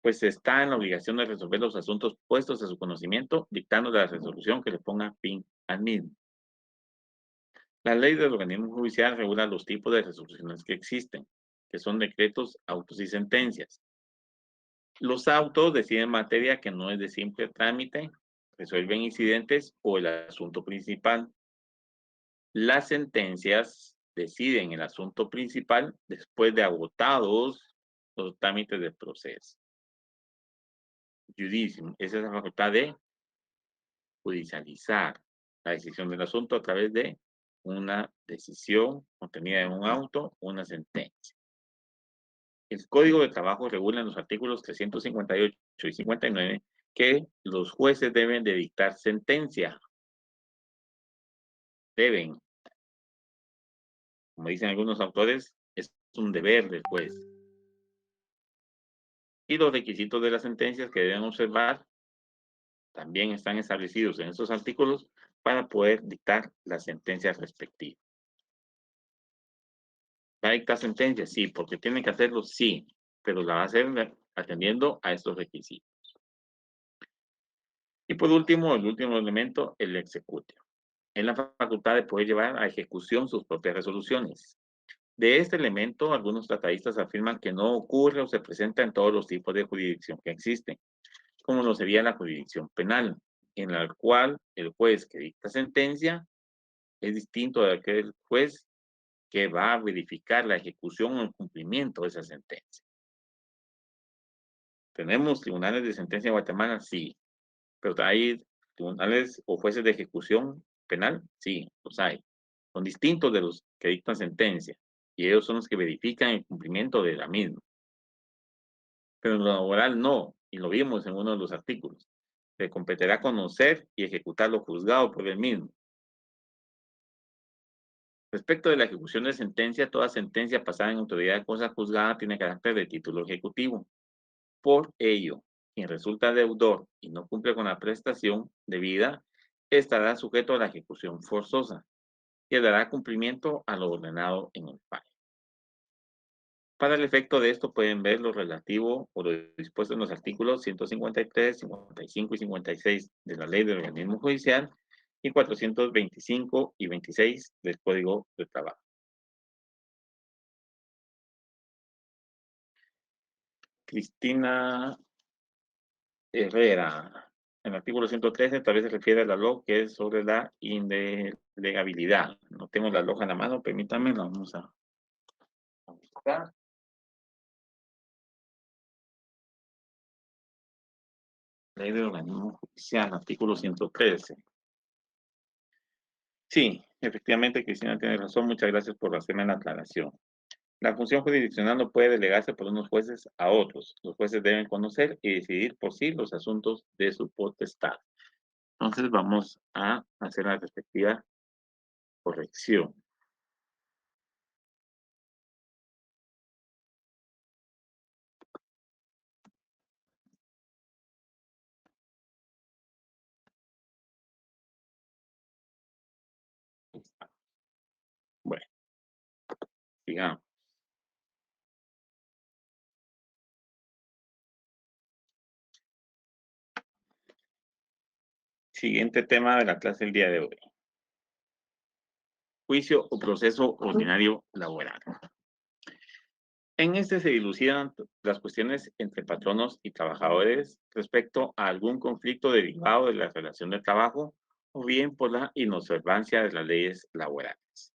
pues está en la obligación de resolver los asuntos puestos a su conocimiento, dictando la resolución que le ponga fin al mismo. La ley del organismo judicial regula los tipos de resoluciones que existen, que son decretos, autos y sentencias. Los autos deciden materia que no es de simple trámite, resuelven incidentes o el asunto principal. Las sentencias deciden el asunto principal después de agotados los trámites del proceso. Judicium, esa es la facultad de judicializar la decisión del asunto a través de una decisión contenida en un auto o una sentencia. El Código de Trabajo regula en los artículos 358 y 59 que los jueces deben de dictar sentencia. Deben, como dicen algunos autores, es un deber del juez. Y los requisitos de las sentencias que deben observar también están establecidos en estos artículos para poder dictar las sentencias respectivas. ¿Va a dictar sentencia? Sí, porque tiene que hacerlo, sí, pero la va a hacer atendiendo a estos requisitos. Y por último, el último elemento, el executio. En la facultad de poder llevar a ejecución sus propias resoluciones. De este elemento, algunos tratadistas afirman que no ocurre o se presenta en todos los tipos de jurisdicción que existen, como lo sería la jurisdicción penal, en la cual el juez que dicta sentencia es distinto de aquel juez que va a verificar la ejecución o el cumplimiento de esa sentencia. ¿Tenemos tribunales de sentencia en Guatemala? Sí. ¿Pero hay tribunales o jueces de ejecución penal? Sí, los hay. Son distintos de los que dictan sentencia y ellos son los que verifican el cumplimiento de la misma. Pero en lo laboral no, y lo vimos en uno de los artículos. Le competirá conocer y ejecutar lo juzgado por el mismo. Respecto de la ejecución de sentencia, toda sentencia pasada en autoridad de cosa juzgada tiene carácter de título ejecutivo. Por ello, quien resulta deudor y no cumple con la prestación debida, estará sujeto a la ejecución forzosa, que dará cumplimiento a lo ordenado en el fallo. Para el efecto de esto pueden ver lo relativo o lo dispuesto en los artículos 153, 55 y 56 de la Ley del Organismo Judicial y 425 y 26 del Código de Trabajo. Cristina Herrera, en el artículo 113 tal vez se refiere a la LOC que es sobre la indelegabilidad. No tengo la LOC en la mano, permítanme, la vamos a buscar. Ley del Organismo Judicial, artículo 113. Sí, efectivamente, Cristina tiene razón. Muchas gracias por hacerme la aclaración. La función jurisdiccional no puede delegarse por unos jueces a otros. Los jueces deben conocer y decidir por sí los asuntos de su potestad. Entonces vamos a hacer la respectiva corrección. Sigamos. Siguiente tema de la clase del día de hoy. Juicio o proceso ordinario laboral. En este se dilucidan las cuestiones entre patronos y trabajadores respecto a algún conflicto derivado de la relación de trabajo o bien por la inobservancia de las leyes laborales.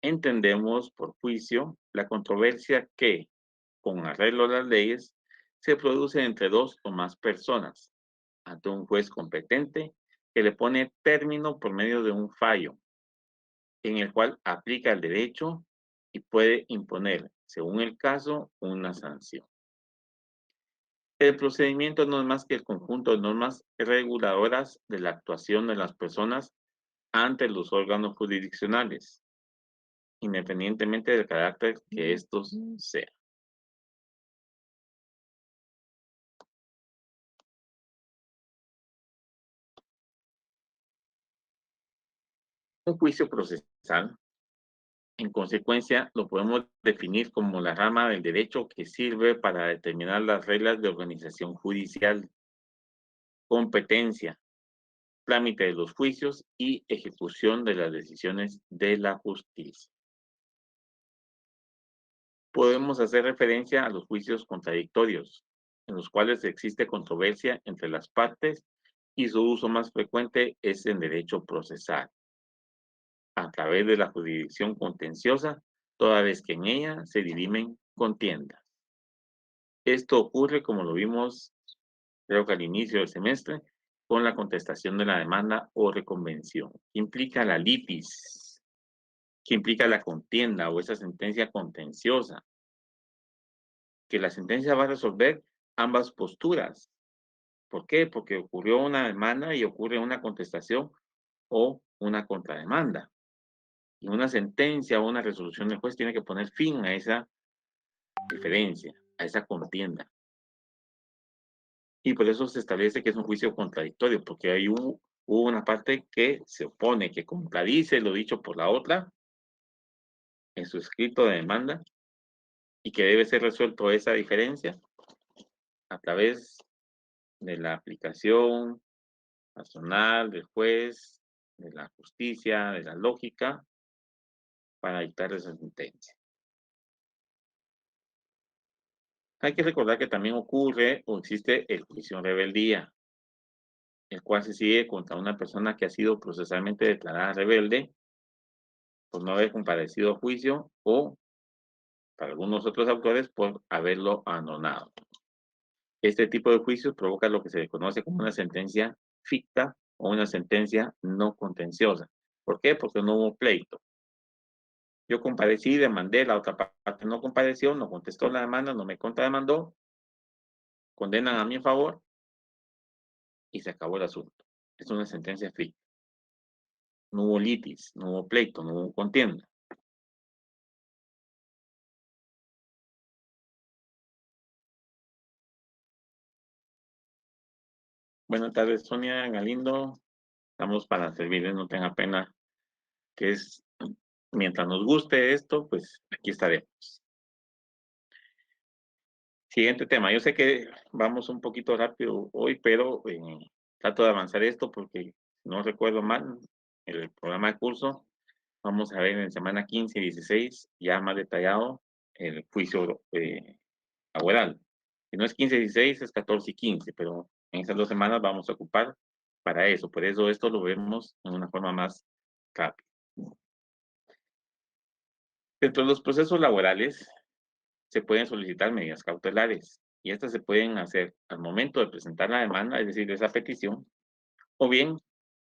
Entendemos por juicio la controversia que, con arreglo a las leyes, se produce entre dos o más personas ante un juez competente que le pone término por medio de un fallo en el cual aplica el derecho y puede imponer, según el caso, una sanción. El procedimiento no es más que el conjunto de normas reguladoras de la actuación de las personas ante los órganos jurisdiccionales, independientemente del carácter que estos sean. Un juicio procesal, en consecuencia, lo podemos definir como la rama del derecho que sirve para determinar las reglas de organización judicial, competencia, trámite de los juicios y ejecución de las decisiones de la justicia. Podemos hacer referencia a los juicios contradictorios, en los cuales existe controversia entre las partes y su uso más frecuente es en derecho procesal, a través de la jurisdicción contenciosa, toda vez que en ella se dirimen contiendas. Esto ocurre, como lo vimos, creo que al inicio del semestre, con la contestación de la demanda o reconvención, que implica la litis, que implica la contienda o esa sentencia contenciosa, que la sentencia va a resolver ambas posturas. ¿Por qué? Porque ocurrió una demanda y ocurre una contestación o una contrademanda. Y una sentencia o una resolución del juez tiene que poner fin a esa diferencia, a esa contienda. Y por eso se establece que es un juicio contradictorio, porque hay hubo una parte que se opone, que contradice lo dicho por la otra en su escrito de demanda y que debe ser resuelto esa diferencia a través de la aplicación racional del juez, de la justicia, de la lógica, para dictar esa sentencia. Hay que recordar que también ocurre o existe el juicio en rebeldía, el cual se sigue contra una persona que ha sido procesalmente declarada rebelde por no haber comparecido a juicio o, para algunos otros autores, por haberlo anonado. Este tipo de juicios provoca lo que se conoce como una sentencia ficta o una sentencia no contenciosa. ¿Por qué? Porque no hubo pleito. Yo comparecí, demandé, la otra parte no compareció, no contestó la demanda, no me contrademandó, condenan a mi favor y se acabó el asunto. Es una sentencia ficta. No hubo litis, no hubo pleito, no hubo contienda. Buenas tardes, Sonia Galindo. Estamos para servirles, no tenga pena, que es, mientras nos guste esto, pues aquí estaremos. Siguiente tema. Yo sé que vamos un poquito rápido hoy, pero trato de avanzar esto porque, no recuerdo mal, el programa de curso, vamos a ver en semana 15 y 16 ya más detallado el juicio laboral. Si no es 15 y 16, es 14 y 15, pero en esas 2 semanas vamos a ocupar para eso. Por eso esto lo vemos en una forma más rápida. Dentro de los procesos laborales se pueden solicitar medidas cautelares y estas se pueden hacer al momento de presentar la demanda, es decir, esa petición, o bien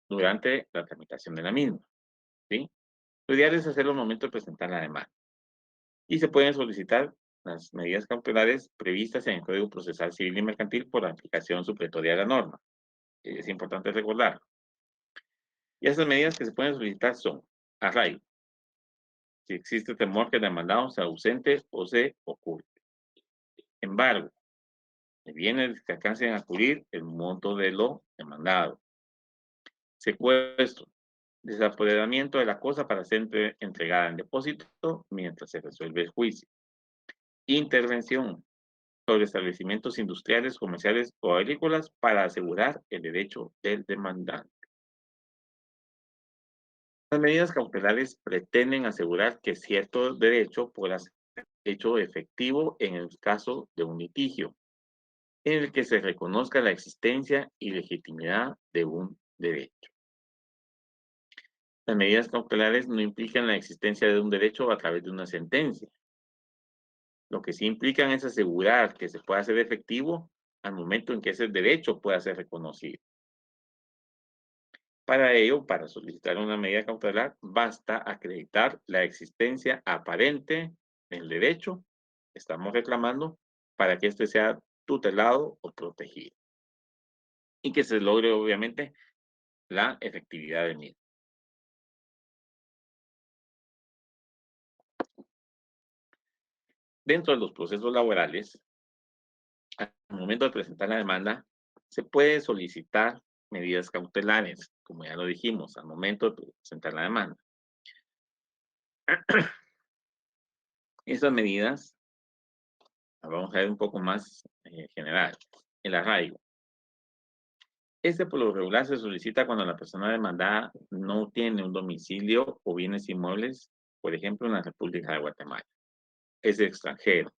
durante la tramitación de la misma, ¿sí? Lo ideal es hacerlo al momento de presentar la demanda. Y se pueden solicitar las medidas cautelares previstas en el Código Procesal Civil y Mercantil por aplicación supletoria de la norma. Es importante recordar. Y esas medidas que se pueden solicitar son arraigo, si existe temor que el demandado se ausente o se oculte. Embargo, de bienes que alcancen a cubrir el monto de lo demandado. Secuestro, desapoderamiento de la cosa para ser entregada en depósito mientras se resuelve el juicio. Intervención sobre establecimientos industriales, comerciales o agrícolas para asegurar el derecho del demandante. Las medidas cautelares pretenden asegurar que cierto derecho pueda ser hecho efectivo en el caso de un litigio, en el que se reconozca la existencia y legitimidad de un derecho. Las medidas cautelares no implican la existencia de un derecho a través de una sentencia. Lo que sí implican es asegurar que se pueda hacer efectivo al momento en que ese derecho pueda ser reconocido. Para ello, para solicitar una medida cautelar, basta acreditar la existencia aparente del derecho que estamos reclamando para que éste sea tutelado o protegido y que se logre, obviamente, la efectividad del mismo. Dentro de los procesos laborales, al momento de presentar la demanda, se puede solicitar medidas cautelares, como ya lo dijimos, al momento de presentar la demanda. Esas medidas, vamos a ver un poco más general. El arraigo. Este por lo regular se solicita cuando la persona demandada no tiene un domicilio o bienes inmuebles, por ejemplo, en la República de Guatemala. Es extranjero.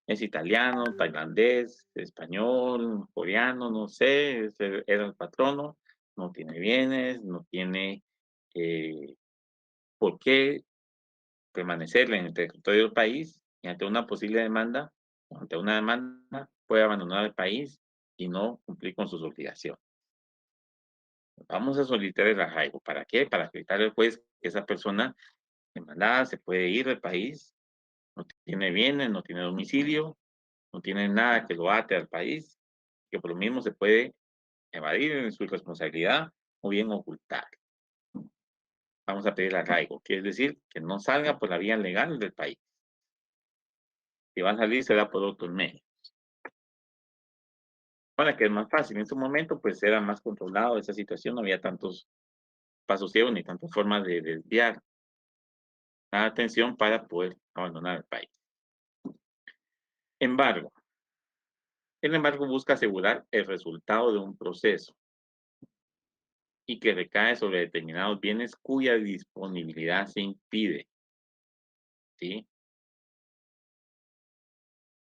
Es italiano, tailandés, español, coreano, no sé, era el patrono, no tiene bienes, no tiene eh, por qué permanecer en el territorio del país y ante una posible demanda, ante una demanda, puede abandonar el país y no cumplir con sus obligaciones. Vamos a solicitar el arraigo. ¿Para qué? Para acreditar al juez que esa persona demandada se puede ir del país, no tiene bienes, no tiene domicilio, no tiene nada que lo ate al país, que por lo mismo se puede evadir en su responsabilidad o bien ocultar. Vamos a pedir el arraigo, que es decir, que no salga por la vía legal del país. Si va a salir, será por otros medios. Para que es más fácil. En su momento, pues era más controlado esa situación, no había tantos pasos ciegos ni tantas formas de desviar la atención para poder abandonar el país. Embargo, el embargo busca asegurar el resultado de un proceso y que recae sobre determinados bienes cuya disponibilidad se impide, ¿sí?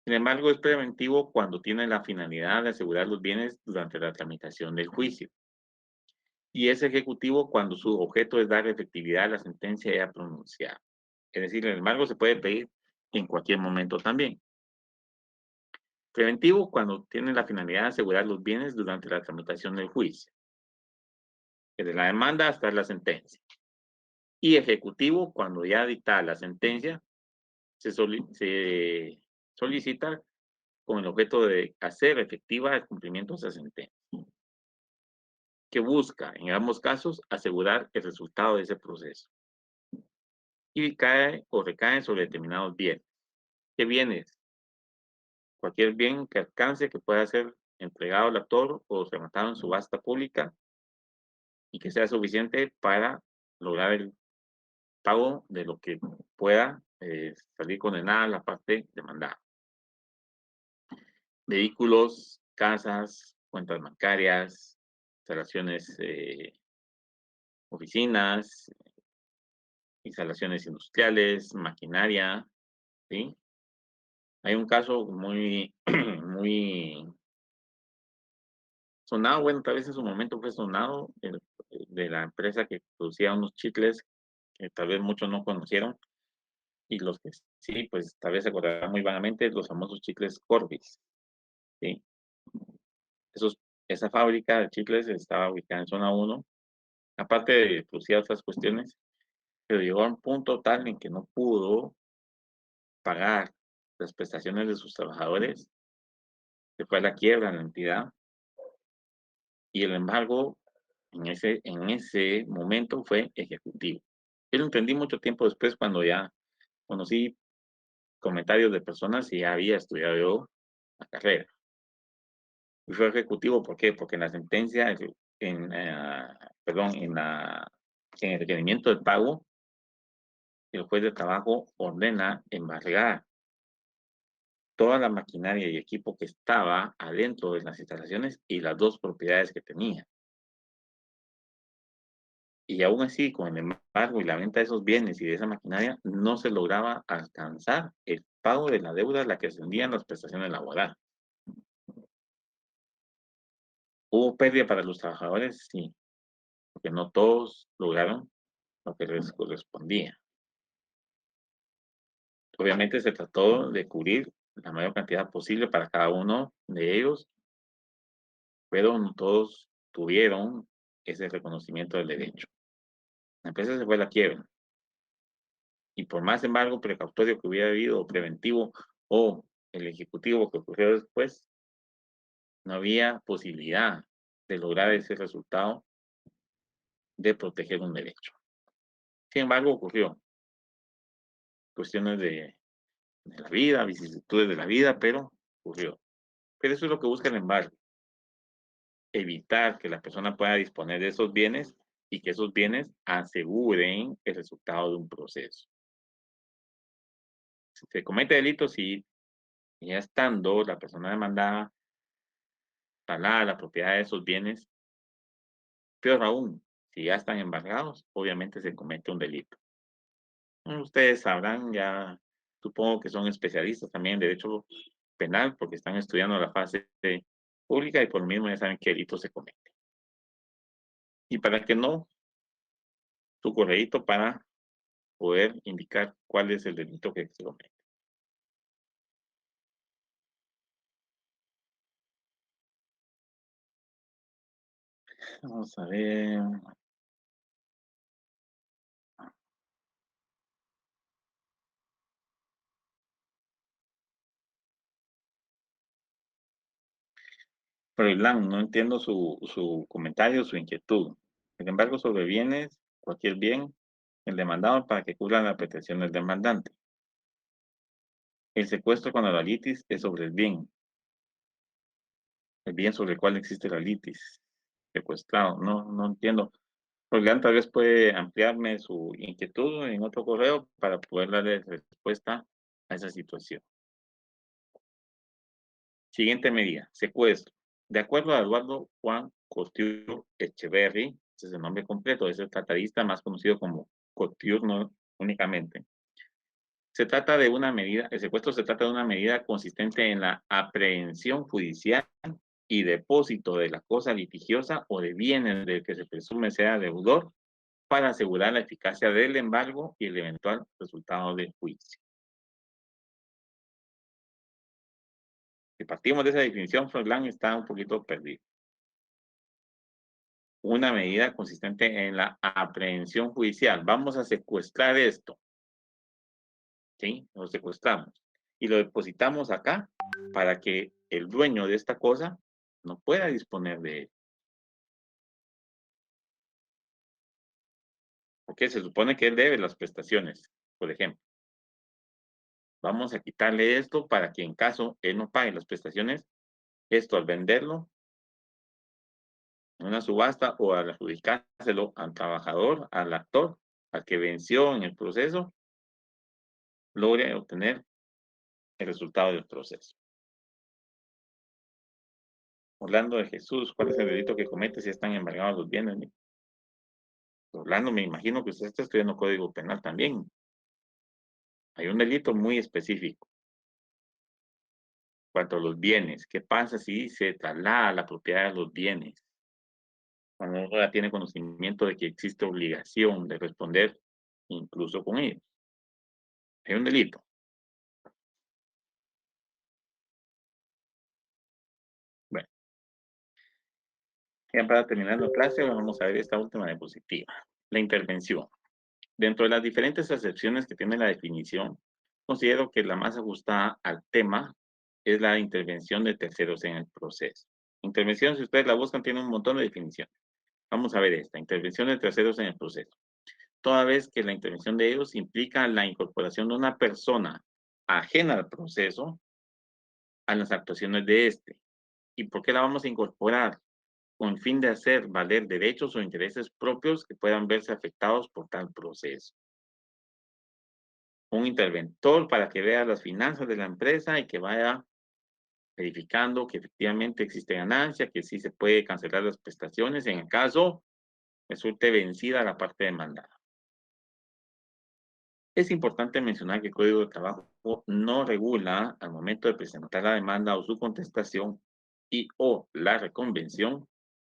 Sin embargo, es preventivo cuando tiene la finalidad de asegurar los bienes durante la tramitación del juicio. Y es ejecutivo cuando su objeto es dar efectividad a la sentencia ya pronunciada. Es decir, el embargo se puede pedir en cualquier momento también. Preventivo cuando tiene la finalidad de asegurar los bienes durante la tramitación del juicio, desde la demanda hasta la sentencia. Y ejecutivo cuando ya dictada la sentencia, se solicita con el objeto de hacer efectiva el cumplimiento de esa sentencia, que busca, en ambos casos, asegurar el resultado de ese proceso. Y cae o recae sobre determinados bienes. ¿Qué bienes? Cualquier bien que alcance que pueda ser entregado al actor o rematado en subasta pública y que sea suficiente para lograr el pago de lo que pueda salir condenada la parte demandada. Vehículos, casas, cuentas bancarias, instalaciones, oficinas, instalaciones industriales, maquinaria, ¿sí? Hay un caso muy, muy sonado, bueno, tal vez en su momento fue sonado, de la empresa que producía unos chicles que tal vez muchos no conocieron, y los que sí, pues tal vez se acordarán muy vagamente, los famosos chicles Corbis, ¿sí? Esos, esa fábrica de chicles estaba ubicada en zona 1, aparte de producir otras cuestiones, pero llegó a un punto tal en que no pudo pagar las prestaciones de sus trabajadores, se fue a la quiebra en la entidad, y el embargo en ese momento fue ejecutivo. Yo lo entendí mucho tiempo después cuando ya conocí comentarios de personas y ya había estudiado yo la carrera. Y fue ejecutivo, ¿por qué? Porque en la sentencia, en perdón, en el requerimiento de pago, el juez de trabajo ordena embargar toda la maquinaria y equipo que estaba adentro de las instalaciones y las dos propiedades que tenía. Y aún así, con el embargo y la venta de esos bienes y de esa maquinaria, no se lograba alcanzar el pago de la deuda a la que ascendían las prestaciones laborales. ¿Hubo pérdida para los trabajadores? Sí, porque no todos lograron lo que les correspondía. Obviamente se trató de cubrir la mayor cantidad posible para cada uno de ellos, pero no todos tuvieron ese reconocimiento del derecho. La empresa se fue a la quiebra. Y por más embargo precautorio que hubiera habido, o preventivo, o el ejecutivo que ocurrió después, no había posibilidad de lograr ese resultado de proteger un derecho. Sin embargo, ocurrió cuestiones de la vida, vicisitudes de la vida, pero ocurrió. Pero eso es lo que busca el embargo, evitar que la persona pueda disponer de esos bienes y que esos bienes aseguren el resultado de un proceso. Si se comete delito, si ya estando la persona demandada, talada la propiedad de esos bienes, peor aún, si ya están embargados, obviamente se comete un delito. Ustedes sabrán, ya supongo que son especialistas también en derecho penal porque están estudiando la fase pública y por lo mismo ya saben qué delito se comete. Y para que no, su correíto para poder indicar cuál es el delito que se comete. Vamos a ver. Froilán, no entiendo su comentario, su inquietud. Sin embargo, sobre bienes, cualquier bien, el demandado para que cubra la pretensión del demandante. El secuestro con la litis es sobre el bien sobre el cual existe la litis, secuestrado. No, no entiendo. Froilán tal vez puede ampliarme su inquietud en otro correo para poder darle respuesta a esa situación. Siguiente medida, secuestro. De acuerdo a Eduardo Juan Couture Echeverry, ese es el nombre completo, es el tratadista más conocido como Couture no únicamente. Se trata de una medida, el secuestro se trata de una medida consistente en la aprehensión judicial y depósito de la cosa litigiosa o de bienes del que se presume sea deudor para asegurar la eficacia del embargo y el eventual resultado del juicio. Si partimos de esa definición, Froilán está un poquito perdido. Una medida consistente en la aprehensión judicial. Vamos a secuestrar esto, ¿sí? Lo secuestramos y lo depositamos acá para que el dueño de esta cosa no pueda disponer de él. Porque se supone que él debe las prestaciones, por ejemplo. Vamos a quitarle esto para que en caso él no pague las prestaciones, esto al venderlo en una subasta o al adjudicárselo al trabajador, al actor, al que venció en el proceso, logre obtener el resultado del proceso. Orlando de Jesús, ¿cuál es el delito que comete si están embargados los bienes? Orlando, me imagino que usted está estudiando Código Penal también. Hay un delito muy específico cuanto a los bienes. ¿Qué pasa si se traslada la propiedad de los bienes? Cuando uno ya tiene conocimiento de que existe obligación de responder incluso con ellos. Hay un delito. Bueno, ya para terminar la clase, vamos a ver esta última diapositiva. La intervención. Dentro de las diferentes acepciones que tiene la definición, considero que la más ajustada al tema es la intervención de terceros en el proceso. Intervención, si ustedes la buscan, tiene un montón de definiciones. Vamos a ver esta, intervención de terceros en el proceso. Toda vez que la intervención de ellos implica la incorporación de una persona ajena al proceso a las actuaciones de este. ¿Y por qué la vamos a incorporar? con el fin de hacer valer derechos o intereses propios que puedan verse afectados por tal proceso. Un interventor para que vea las finanzas de la empresa y que vaya verificando que efectivamente existe ganancia, que sí se puede cancelar las prestaciones en el caso resulte vencida la parte demandada. Es importante mencionar que el Código de Trabajo no regula al momento de presentar la demanda o su contestación y o la reconvención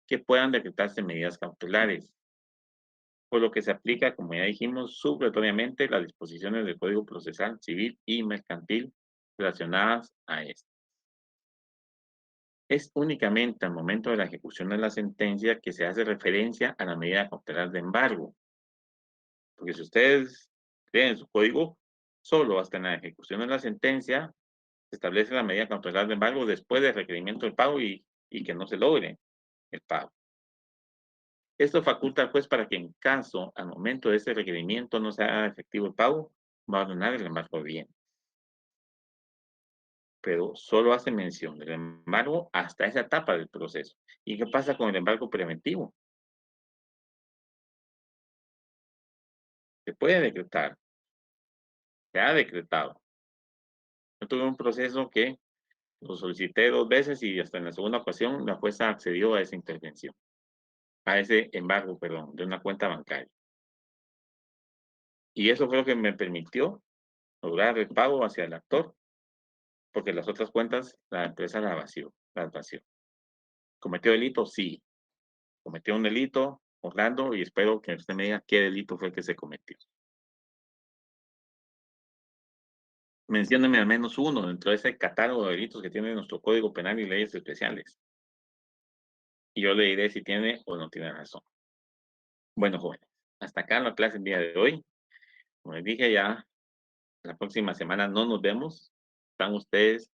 que puedan decretarse medidas cautelares, por lo que se aplica, como ya dijimos, supletoriamente las disposiciones del Código Procesal Civil y Mercantil relacionadas a esto. Es únicamente al momento de la ejecución de la sentencia que se hace referencia a la medida cautelar de embargo, porque si ustedes leen su código, solo hasta en la ejecución de la sentencia se establece la medida cautelar de embargo después del requerimiento del pago y que no se logre el pago. Esto faculta al juez para que en caso, al momento de ese requerimiento, no se haga efectivo el pago, va a ordenar el embargo de bienes. Pero solo hace mención del embargo hasta esa etapa del proceso. ¿Y qué pasa con el embargo preventivo? Se puede decretar, se ha decretado. Yo tuve un proceso que lo solicité 2 veces y hasta en la segunda ocasión la jueza accedió a esa intervención, a ese embargo, perdón, de una cuenta bancaria. Y eso fue lo que me permitió lograr el pago hacia el actor, porque las otras cuentas la empresa las vació. ¿Cometió delito? Sí. ¿Cometió un delito, Orlando? Y espero que usted me diga qué delito fue el que se cometió. Mencióneme al menos uno dentro de ese catálogo de delitos que tiene nuestro Código Penal y leyes especiales. Y yo le diré si tiene o no tiene razón. Bueno, jóvenes, hasta acá la clase el día de hoy. Como les dije, ya la próxima semana no nos vemos. Están ustedes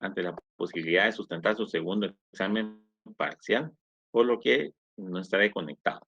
ante la posibilidad de sustentar su segundo examen parcial, por lo que no estaré conectado.